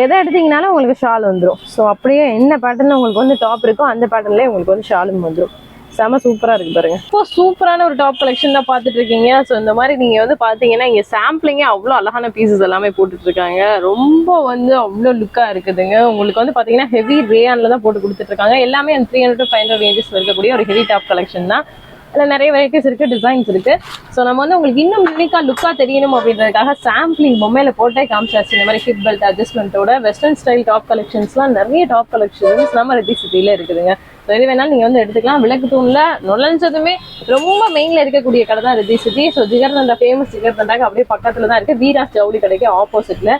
எதை எடுத்தீங்கனாலும் உங்களுக்கு ஷால் வந்துடும். ஸோ அப்படியே என்ன பேட்டர்ல உங்களுக்கு வந்து டாப் இருக்கோ அந்த பேட்டர்ன்லேயே உங்களுக்கு வந்து ஷாலும் வந்துடும். செம சூப்பரா இருக்கு பாருங்க. இப்போ சூப்பரான ஒரு டாப் கலெக்ஷன் தான் பாத்துட்டு இருக்கீங்க. ஸோ இந்த மாதிரி நீங்க வந்து பாத்தீங்கன்னா இங்க சாம்பிளிங்கே அவ்வளோ அழகான பீசஸ் எல்லாமே போட்டுட்டு இருக்காங்க. ரொம்ப வந்து அவ்வளோ லுக்கா இருக்குதுங்க. உங்களுக்கு வந்து பாத்தீங்கன்னா ஹெவி ரேயான்ல தான் போட்டு கொடுத்துட்டு இருக்காங்க. எல்லாமே 300 to 500 ரேஞ்சஸ் இருக்கக்கூடிய ஒரு ஹெவி டாப் கலெக்ஷன் தான். இல்ல நிறைய வெரைட்டிஸ் இருக்கு, டிசைன்ஸ் இருக்கு. ஸோ நம்ம வந்து உங்களுக்கு இன்னும் யூனிக்கா லுக்கா தெரியணும் அப்படின்றதுக்காக சாம்பிளிங் பொம்மையில போட்டே காமிச்சாச்சு. இந்த மாதிரி ஹிப் பெல்ட் அட்ஜஸ்ட்மெண்ட்டோட வெஸ்டர்ன் ஸ்டைல் டாப் கலெக்ஷன்ஸ்லாம் நிறைய டாப் கலெக்ஷன்ஸ் நம்ம ரெட்டி சிட்டில இருக்குதுங்க. ஸோ இது வேணாலும் நீங்க வந்து எடுத்துக்கலாம். விளக்கு தூண்ல நுழைஞ்சதுமே ரொம்ப மெயின்ல இருக்கக்கூடிய கடை தான் Reddy city. So jigarthanda famous ஜிகர்தண்டாக்கு அப்படியே பக்கத்துல தான் இருக்கு. வீராஸ் ஜவுளி கடைக்கு ஆப்போசிட்ல.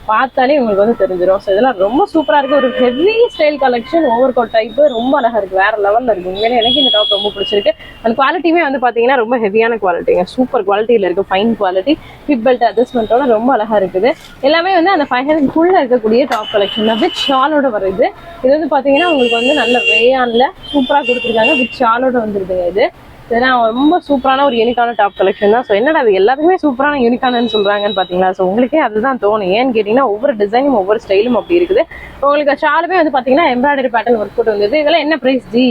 பார்த்தாலே உங்களுக்கு வந்து தெரிஞ்சிடும். ஸோ இதெல்லாம் ரொம்ப சூப்பரா இருக்கு. ஒரு heavy style collection, over coat type, ரொம்ப அழகா இருக்கு, வேற லெவல்ல இருக்கு. உண்மையிலே எனக்கு இந்த டாப் ரொம்ப பிடிச்சிருக்கு. அந்த குவாலிட்டியுமே வந்து பாத்தீங்கன்னா ரொம்ப ஹெவியான குவாலிட்டிங்க, சூப்பர் குவாலிட்டியில இருக்கு, ஃபைன் குவாலிட்டி, ஹிப் பெல்ட் அட்ஜஸ்ட்மெண்ட்டோட ரொம்ப அழகா இருக்குது. எல்லாமே வந்து அந்த 500 இருக்கக்கூடிய டாப் கலெக்ஷன் தான். வித் ஷாலோட வருது. இது வந்து பாத்தீங்கன்னா உங்களுக்கு வந்து நல்ல ரேயான்ல சூப்பரா கொடுத்துருக்காங்க. வித் ஷாலோட வந்துருதுங்க. இது இதெல்லாம் ரொம்ப சூப்பரான ஒரு யூனிக்கான டாப் கலெக்ஷன் தான். ஸோ என்னடா அது எல்லாத்துக்குமே சூப்பரான யூனிக்கானு சொல்றாங்கன்னு பாத்தீங்களா? ஸோ உங்களுக்கே அதுதான் தோணும். ஏன்னு கேட்டீங்கன்னா ஒவ்வொரு டிசைனும் ஒவ்வொரு ஸ்டைலும் அப்படி இருக்குது. உங்களுக்கு ஷாலுமே வந்து பாத்தீங்கன்னா எம்ப்ராய்டரி பேட்டர்ன் ஒர்க் போட்டு வந்தது. இதெல்லாம் என்ன பிரைஸ் ஜி?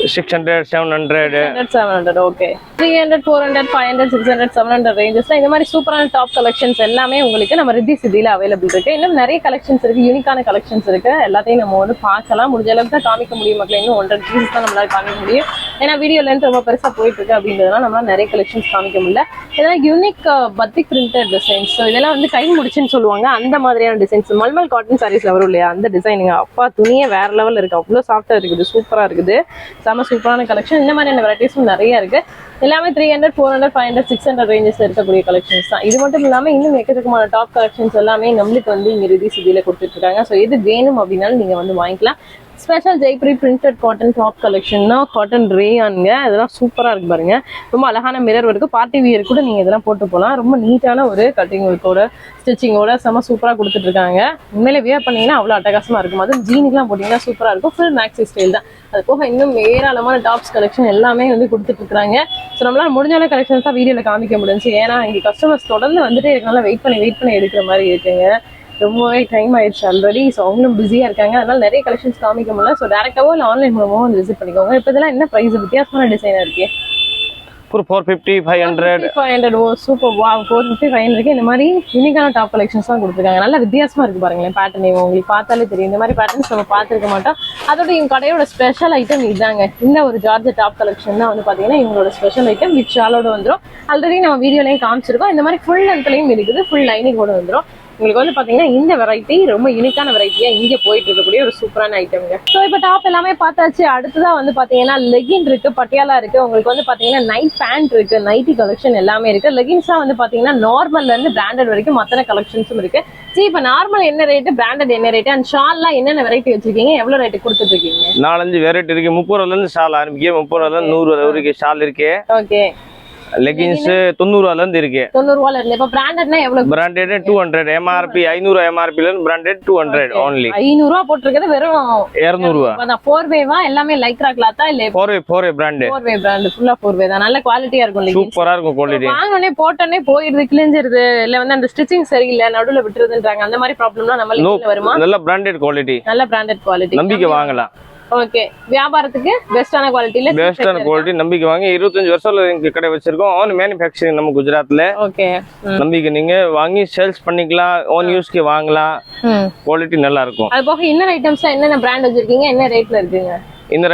600, 700, 700. ஓகே, 300, 400, 500, 600, 700 ரேஞ்சஸ்ல இந்த மாதிரி சூப்பரான டாப் கலெக்ஷன்ஸ் எல்லாமே உங்களுக்கு நம்ம ரித்தி சிட்டில அவைலபிள் இருக்கு. இன்னும் நிறைய கலெக்ஷன்ஸ் இருக்கு, யூனிக்கான கலெக்ஷன்ஸ் இருக்கு. எல்லாத்தையும் நம்ம வந்து பார்க்கலாம். முடிஞ்ச அளவுக்கு தான் காமிக்க முடியும் மக்கள். இன்னும் 100 பீசஸ் தான் நம்மளால காமிக்க முடியும். ஏன்னா வீடியோ லென்த் ரொம்ப பெருசா போயிட்டு இருக்கு அப்படின்றதுனால நம்மளால நிறைய கலெக்ஷன்ஸ் காமிக்க முடியல. இதெல்லாம் யூனிக் பத்திக் பிரிண்டட் டிசைன்ஸ். ஸோ இதெல்லாம் வந்து கை முடிச்சுன்னு சொல்லுவாங்க, அந்த மாதிரியான டிசைன்ஸ். மல்மல் காட்டன் சாரீஸ்ல வரும் இல்லையா, அந்த டிசைனுங்க. அப்பா துணியே வேற லெவல் இருக்கு, அவ்வளோ சாஃப்டா இருக்குது, சூப்பரா இருக்குது. செம சூப்பரான கலெக்ஷன். இந்த மாதிரியான வெரைட்டிஸும் நிறைய இருக்கு. எல்லாமே 300, 400, 500, 600 ரேஞ்சஸ்ல இருக்கக்கூடிய கலெக்ஷன்ஸ் தான். இது மட்டும் இல்லாம இன்னும் எக்கச்சக்கமான டாப் கலெக்ஷன்ஸ் எல்லாமே நம்மளுக்கு வந்து இங்க ரித்தி சிட்டில கொடுத்துட்டு இருக்காங்க. ஸோ இது வேணும் அப்படின்னாலும் நீங்க வந்து வாங்கிக்கலாம். Special Jaipuri printed cotton top கலெக்ஷன்னா காட்டன் ரேயானுங்க. இதெல்லாம் சூப்பரா இருக்கு பாருங்க. ரொம்ப அழகான மிரர் ஒர்க்கு, பார்ட்டி வியர் கூட நீங்க இதெல்லாம் போட்டு போகலாம். ரொம்ப நீட்டான ஒரு கட்டிங் ஒர்க்கோட ஸ்டிச்சிங்கோட செம சூப்பரா கொடுத்துட்டு இருக்காங்க. உண்மையிலே வியர் பண்ணீங்கன்னா அவ்வளவு அட்டகாசமா இருக்கும். அதுவும் ஜீனுக்குலாம் போட்டீங்கன்னா சூப்பரா இருக்கும். ஃபுல் மேக்ஸி ஸ்டைல் தான். அது போக இன்னும் ஏராளமான டாப்ஸ் கலெக்ஷன் எல்லாமே வந்து கொடுத்துட்டு இருக்காங்க. ஸோ நம்மளால முடிஞ்சாலும் கலெக்ஷன்ஸ் தான் வீடியோல காமிக்க முடிஞ்சு. ஏன்னா இங்க கஸ்டமர்ஸ் தொடர்ந்து வந்துட்டே இருக்கனால வெயிட் பண்ணி எடுக்கிற மாதிரி இருக்குங்க. ரொம்பவே டைம் ஆயிடுச்சு ஆல்ரெடி. ஸோ அவங்களும் பிஸியா இருக்காங்க, அதனால நிறைய கலெக்ஷன்ஸ் காமிக்க முடியல. ஸோ டேரக்டாவோ இல்லை ஆன்லைன் மூலமாவோ வந்து விசிட் பண்ணிக்கோங்க. இப்போ இதெல்லாம் என்ன பிரைஸ்? வித்தியாசமான டிசைனா இருக்கு. ஒரு 450, 500. 500. ஓ சூப்பர். வா, 450, 500 இந்த மாதிரி யூனிக்கான டாப் கலெக்ஷன்ஸ் தான் கொடுத்துருக்காங்க. நல்ல வித்தியாசமா இருக்கு பாருங்களேன். பேட்டர்ன் உங்களுக்கு பார்த்தாலே தெரியும். இந்த மாதிரி பேட்டர்ன்ஸ் நம்ம பார்த்துருக்க மாட்டோம். அதோட இவங்க கடையோட ஸ்பெஷல் ஐட்டம் இதுதாங்க. இந்த ஒரு ஜார்ஜ் டாப் கலெக்ஷன் தான் வந்து பாத்தீங்கன்னா இவங்களோட ஸ்பெஷல் ஐட்டம். வித் ஷாலோட வந்துடும். ஆல்ரெடி நம்ம வீடியோலையும் காமிச்சிருக்கோம். இந்த மாதிரி ஃபுல் லென்த்லையும் இருக்குது, ஃபுல் லைனிங்கோட வந்துடும். உங்களுக்கு வந்து பாத்தீங்கன்னா இந்த வெரைட்டி ரொம்ப யூனிக்கான வெரைட்டியா இங்க போயிட்டு இருக்கக்கூடிய ஒரு சூப்பரான ஐட்டம்ங்க. ஸோ இப்போ டாப் எல்லாமே பார்த்தாச்சு. அடுத்ததான் வந்து பாத்தீங்கன்னா லெகின் இருக்கு, பட்டியாலா இருக்கு. உங்களுக்கு வந்து பாத்தீங்கன்னா நைட் பேண்ட் இருக்கு, நைட்டி கலெக்ஷன் எல்லாமே இருக்கு. லெகின்ஸா வந்து பாத்தீங்கன்னா நார்மல்ல இருந்து பிராண்டட் வரைக்கும் மற்ற கலெக்ஷன்ஸும் இருக்கு. சரி, இப்போ நார்மல் என்ன ரேட்டு, பிராண்டட் என்ன ரேட்டு, அண்ட் ஷால்லாம் என்னென்ன வெரைட்டி வச்சிருக்கீங்க, எவ்வளவு ரேட்டு கொடுத்துட்டு இருக்கீங்க? 4-5 வெரைட்டி இருக்கு. 30 ரூபாயில இருந்து ஷால் ஆரம்பிக்க, 30 ரூபாயில இருந்து 100 ரூபாய் வரைக்கும் ஷால் இருக்கு. ஓகே. லெகின்ஸ் 90 ரூபாயில இருந்து இருக்கு. 90 ரூபாயில இருந்து. இப்ப பிராண்டட்னா எவ்வளவு? பிராண்டட் 200, எம்ஆர்பி 500 எம்ஆர்பில இருந்து பிராண்டட் 200 only. 500 ரூபாய் போட்டுருக்கிறது வெறும் 200 ரூபாய். அதான் 4 வேவா எல்லாமே லைக்ரா கிளாத்தா இல்ல 4 பிராண்ட்? 4 பிராண்ட் ஃபுல்லா 4 தான். நல்ல குவாலிட்டியா இருக்கும். சூப்பரா இருக்கும் குவாலிட்டி. வாங்கனே போட்டனே போயிடுது, கிழிஞ்சிருது, இல்ல வந்து அந்த ஸ்டிச்சிங் சரியில்லை, நடுவுல விட்டுறதுன்றாங்க. அந்த மாதிரி ப்ராப்ளம்லாம் நம்ம வருமா? நல்ல பிராண்டட் குவாலிட்டி, நல்ல பிராண்டட் குவாலிட்டி, நம்பிக்கை வாங்கலாம். ஓகே. வியாபாரத்துக்கு பெஸ்டான குவாலிட்டில, பெஸ்டான குவாலிட்டி, நம்பிக்கை வாங்கி 25 வருஷம் எங்க கடை வச்சிருக்கோம். ஓன் மேனுஃபேக்சரிங் நம்ம குஜராத்ல. ஓகே. நம்பிக்கை நீங்க வாங்கி சேல்ஸ் பண்ணிக்கலாம், ஓன் யூஸ்க்கு வாங்கலாம். குவாலிட்டி நல்லா இருக்கும். அது போக இன்னர் ஐட்டம்ஸ் என்னென்ன பிராண்ட் வச்சிருக்கீங்க, என்ன ரேட்ல இருக்குங்க? இந்த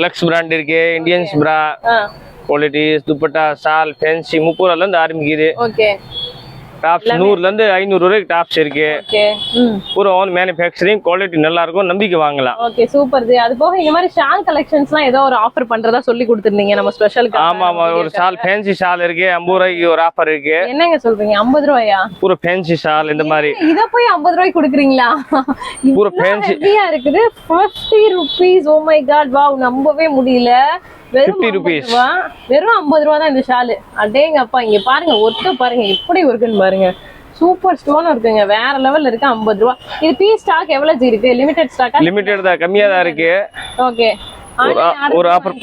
லக்ஸ் பிராண்ட் இருக்கு, இந்தியன்ஸ் பிரா குவாலிட்டி, துப்பட்டா, ஷால், ஃபேன்சி 30 ரூபாயில இருந்து ஆரம்பிக்குது. ஓகே. டாப்ஸ் 100 ல இருந்து 500 வரைக்கும் டாப்ஸ் இருக்கு. ஓகே. பூரா ஓன் மேனுஃபேக்சரிங், குவாலிட்டி நல்லா இருக்கும், நம்பிக்கை வாங்கலாம். Okay, super. அது போக இந்த மாதிரி ஷால் கலெக்ஷன்ஸ்லாம் ஏதோ ஒரு ஆஃபர் பண்றதா சொல்லி கொடுத்திருந்தீங்க நம்ம ஸ்பெஷலுக்கு. ஆமா, ஒரு ஷால் ஃபேன்சி ஷால் இருக்கு, 50 ரூபாய்க்கு ஒரு ஆஃபர் இருக்கு. என்னங்க சொல்றீங்க, 50 ரூபாயா? பூரா ஃபேன்சி ஷால் இந்த மாதிரி. இத போய் 50 ரூபாய்க்கு கொடுக்குறீங்களா? பூரா ஃபேன்சி ஹெவியா இருக்குது. 50 rupees. Oh my God, wow, நம்பவே முடியல. வெறும் 50 rupees. வெறும் 50 ரூபா தான் இந்த ஷாலு. அடேங்க அப்பா, இங்க பாருங்க, ஒர்க்க பாருங்க எப்படி இருக்குன்னு பாருங்க. சூப்பர் ஸ்டோன் இருக்குங்க, வேற லெவல்ல இருக்கு. 50 ரூபா. இது பீஸ் ஸ்டாக் எவ்வளவு இருக்கு? லிமிடெட் ஸ்டாக்கா? லிமிடெட் தான், கம்மியா தான் இருக்கு. ஓகே. ஒரு ஆஃபர்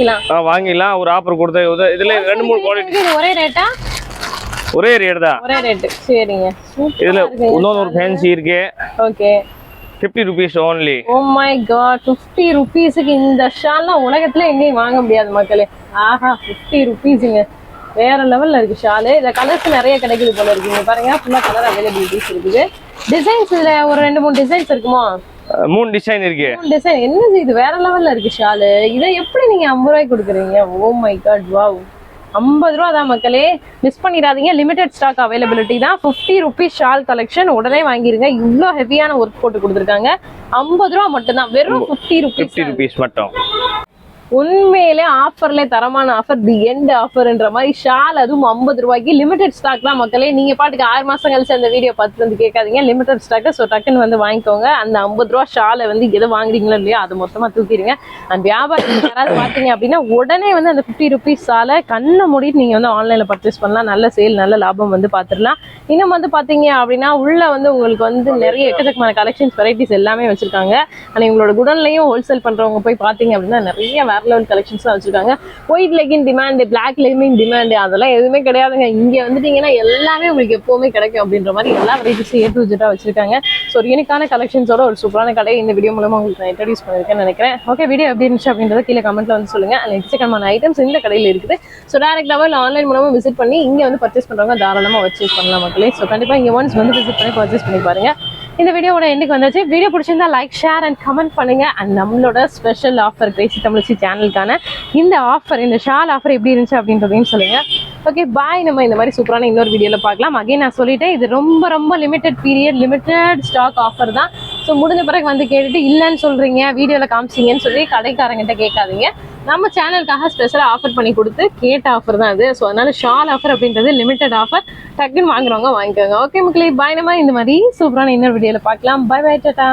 வாங்கிடலாம். ஒரு ஆஃபர் கொடுத்தா இதுல 2-3 குவாலிட்டி. ஒரே ரேட்டா? ஒரே ரேட் தான். ஒரே ரேட். சரிங்க. இதுல இன்னொரு ஃபேன்சி இருக்கு. Okay. 50 rupees only. Oh my God, 50 rupeesக்கு இந்த ஷால்லாம் உலகத்துல எங்கேயும் வாங்க முடியாது மக்களே. ஆஹா, 50 rupeesங்க, வேற லெவல்ல இருக்கு ஷாலு. இந்த கலர்ஸ் நிறைய கிடைக்குது போல இருக்குங்க. பாருங்க, ஃபுல்லா கலர் அவைலபிலிட்டிஸ் இருக்குது. டிசைன்ஸ் இதுல ஒரு 2-3 டிசைன்ஸ் இருக்குமா? 3 டிசைன் இருக்கு. டிசைன் என்னது இது, வேற லெவல்ல இருக்கு ஷாலு. இதை எப்படி நீங்க 50 ரூபாய்க்கு கொடுக்குறீங்க? ஓ மை காட், வாவ். 50 ரூபா தான் மக்களே, மிஸ் பண்ணிடாதீங்க. லிமிடெட் ஸ்டாக் அவைலபிலிட்டி தான். 50 ருபீஸ் ஷால் கலெக்ஷன், உடனே வாங்கிருங்க. இவ்வளோ ஹெவியான ஒர்க் போட்டு கொடுத்துருக்காங்க. 50 ரூபா மட்டும் தான், வெறும் 50 ருபீஸ் மட்டும். உண்மையிலே ஆஃபர்ல தரமான ஆஃபர், தி எண்ட் ஆஃபர்ன்ற மாதிரி ஷால், அதுவும் 50 ரூபாய்க்கு. லிமிடெட் ஸ்டாக் தான் மக்களே. நீங்க பாட்டுக்கு 6 மாசம் கழிச்சு அந்த வீடியோ பார்த்து வந்து கேட்காதீங்க. லிமிடெட் ஸ்டாக், ஸோ டக்குன்னு வந்து வாங்கிக்கோங்க. அந்த 50 ரூபா ஷாலை வந்து எதை வாங்குறீங்களோ இல்லையோ அது மொத்தமா தூக்கிடுங்க. அந்த வியாபாரம் யாராவது பாத்தீங்க அப்படின்னா உடனே வந்து அந்த 50 ருபீஸ் ஷாலை கண்ணை மூடிட்டு நீங்க வந்து ஆன்லைன்ல பர்ச்சேஸ் பண்ணலாம். நல்ல சேல், நல்ல லாபம் வந்து பாத்துடலாம். இன்னும் வந்து பாத்தீங்க அப்படின்னா உள்ள வந்து உங்களுக்கு வந்து நிறைய எக்கச்சக்கமான கலெக்ஷன்ஸ், வெரைட்டிஸ் எல்லாமே வச்சிருக்காங்க. ஆனா உங்களோட குடன்லயும் ஹோல்சேல் பண்றவங்க போய் பாத்தீங்க அப்படின்னா நிறைய வேற லெவல் கலெக்ஷன்ஸ் வச்சிருக்காங்க. White legging demand, black legging demand, அதெல்லாம் எதுவுமே கிடையாதுங்க. இங்க வந்துட்டீங்கன்னா எல்லாமே உங்களுக்கு எப்பவுமே கிடைக்கும் அப்படின்ற மாதிரி எல்லா வெரைட்டிஸும் A to Z வச்சிருக்காங்க. ஸோ ஒரு யூனிக்கான கலெக்ஷன்ஸோட ஒரு சூப்பரான கடை இந்த வீடியோ மூலமா உங்களுக்கு நான் இன்ட்ரடியூஸ் பண்ணிருக்கேன்னு நினைக்கிறேன். ஓகே, வீடியோ எப்படி இருந்துச்சு அப்படின்றத கீழே கமெண்ட்ல வந்து சொல்லுங்க. எக்கச்சக்கமான ஐட்டம்ஸ் இந்த கடையில் இருக்குது. ஸோ டேரக்டாவே ஆன்லைன் மூலமா விசிட் பண்ணி இங்க வந்து பர்ச்சேஸ் பண்றவங்க தாராளமா பர்ச்சேஸ் பண்ணலாம் மக்களே. ஸோ கண்டிப்பா இங்க ஒன்ஸ் வந்து விசிட் பண்ணி பர்ச்சேஸ் பண்ணி பாருங்க. இந்த வீடியோட எண்டுக்கு வந்தாச்சு. வீடியோ பிடிச்சிருந்தா லைக், ஷேர் அண்ட் கமெண்ட் பண்ணுங்க. அண்ட் நம்மளோட ஸ்பெஷல் ஆஃபர் கிரேசி தமிழச்சி சேனலுக்கான இந்த ஆஃபர், இந்த ஷால் ஆஃபர் எப்படி இருந்துச்சு அப்படின்றதையும் சொல்லுங்க. ஓகே, பாய். நம்ம இந்த மாதிரி சூப்பரான இன்னொரு வீடியோல பார்க்கலாம். அகைன் நான் சொல்லிட்டேன், இது ரொம்ப ரொம்ப limited period, limited stock offer தான். ஸோ முடிஞ்ச பிறகு வந்து கேட்டுட்டு இல்லைன்னு சொல்றீங்க, வீடியோல காமிச்சிங்கன்னு சொல்லி கடைக்காரங்கிட்ட கேட்காதீங்க. நம்ம சேனலுக்காக ஸ்பெஷலாக ஆஃபர் பண்ணி கொடுத்து கேட்ட ஆஃபர் தான் அது. ஸோ அதனால ஷால் ஆஃபர் அப்படின்றது லிமிடெட் ஆஃபர். டக்குன்னு வாங்குறவங்க வாங்கிக்கோங்க. ஓகே மக்களே, பாய். நம்ம இந்த மாதிரி சூப்பரான இன்னொரு வீடியோல பார்க்கலாம். Bye bye, Tata.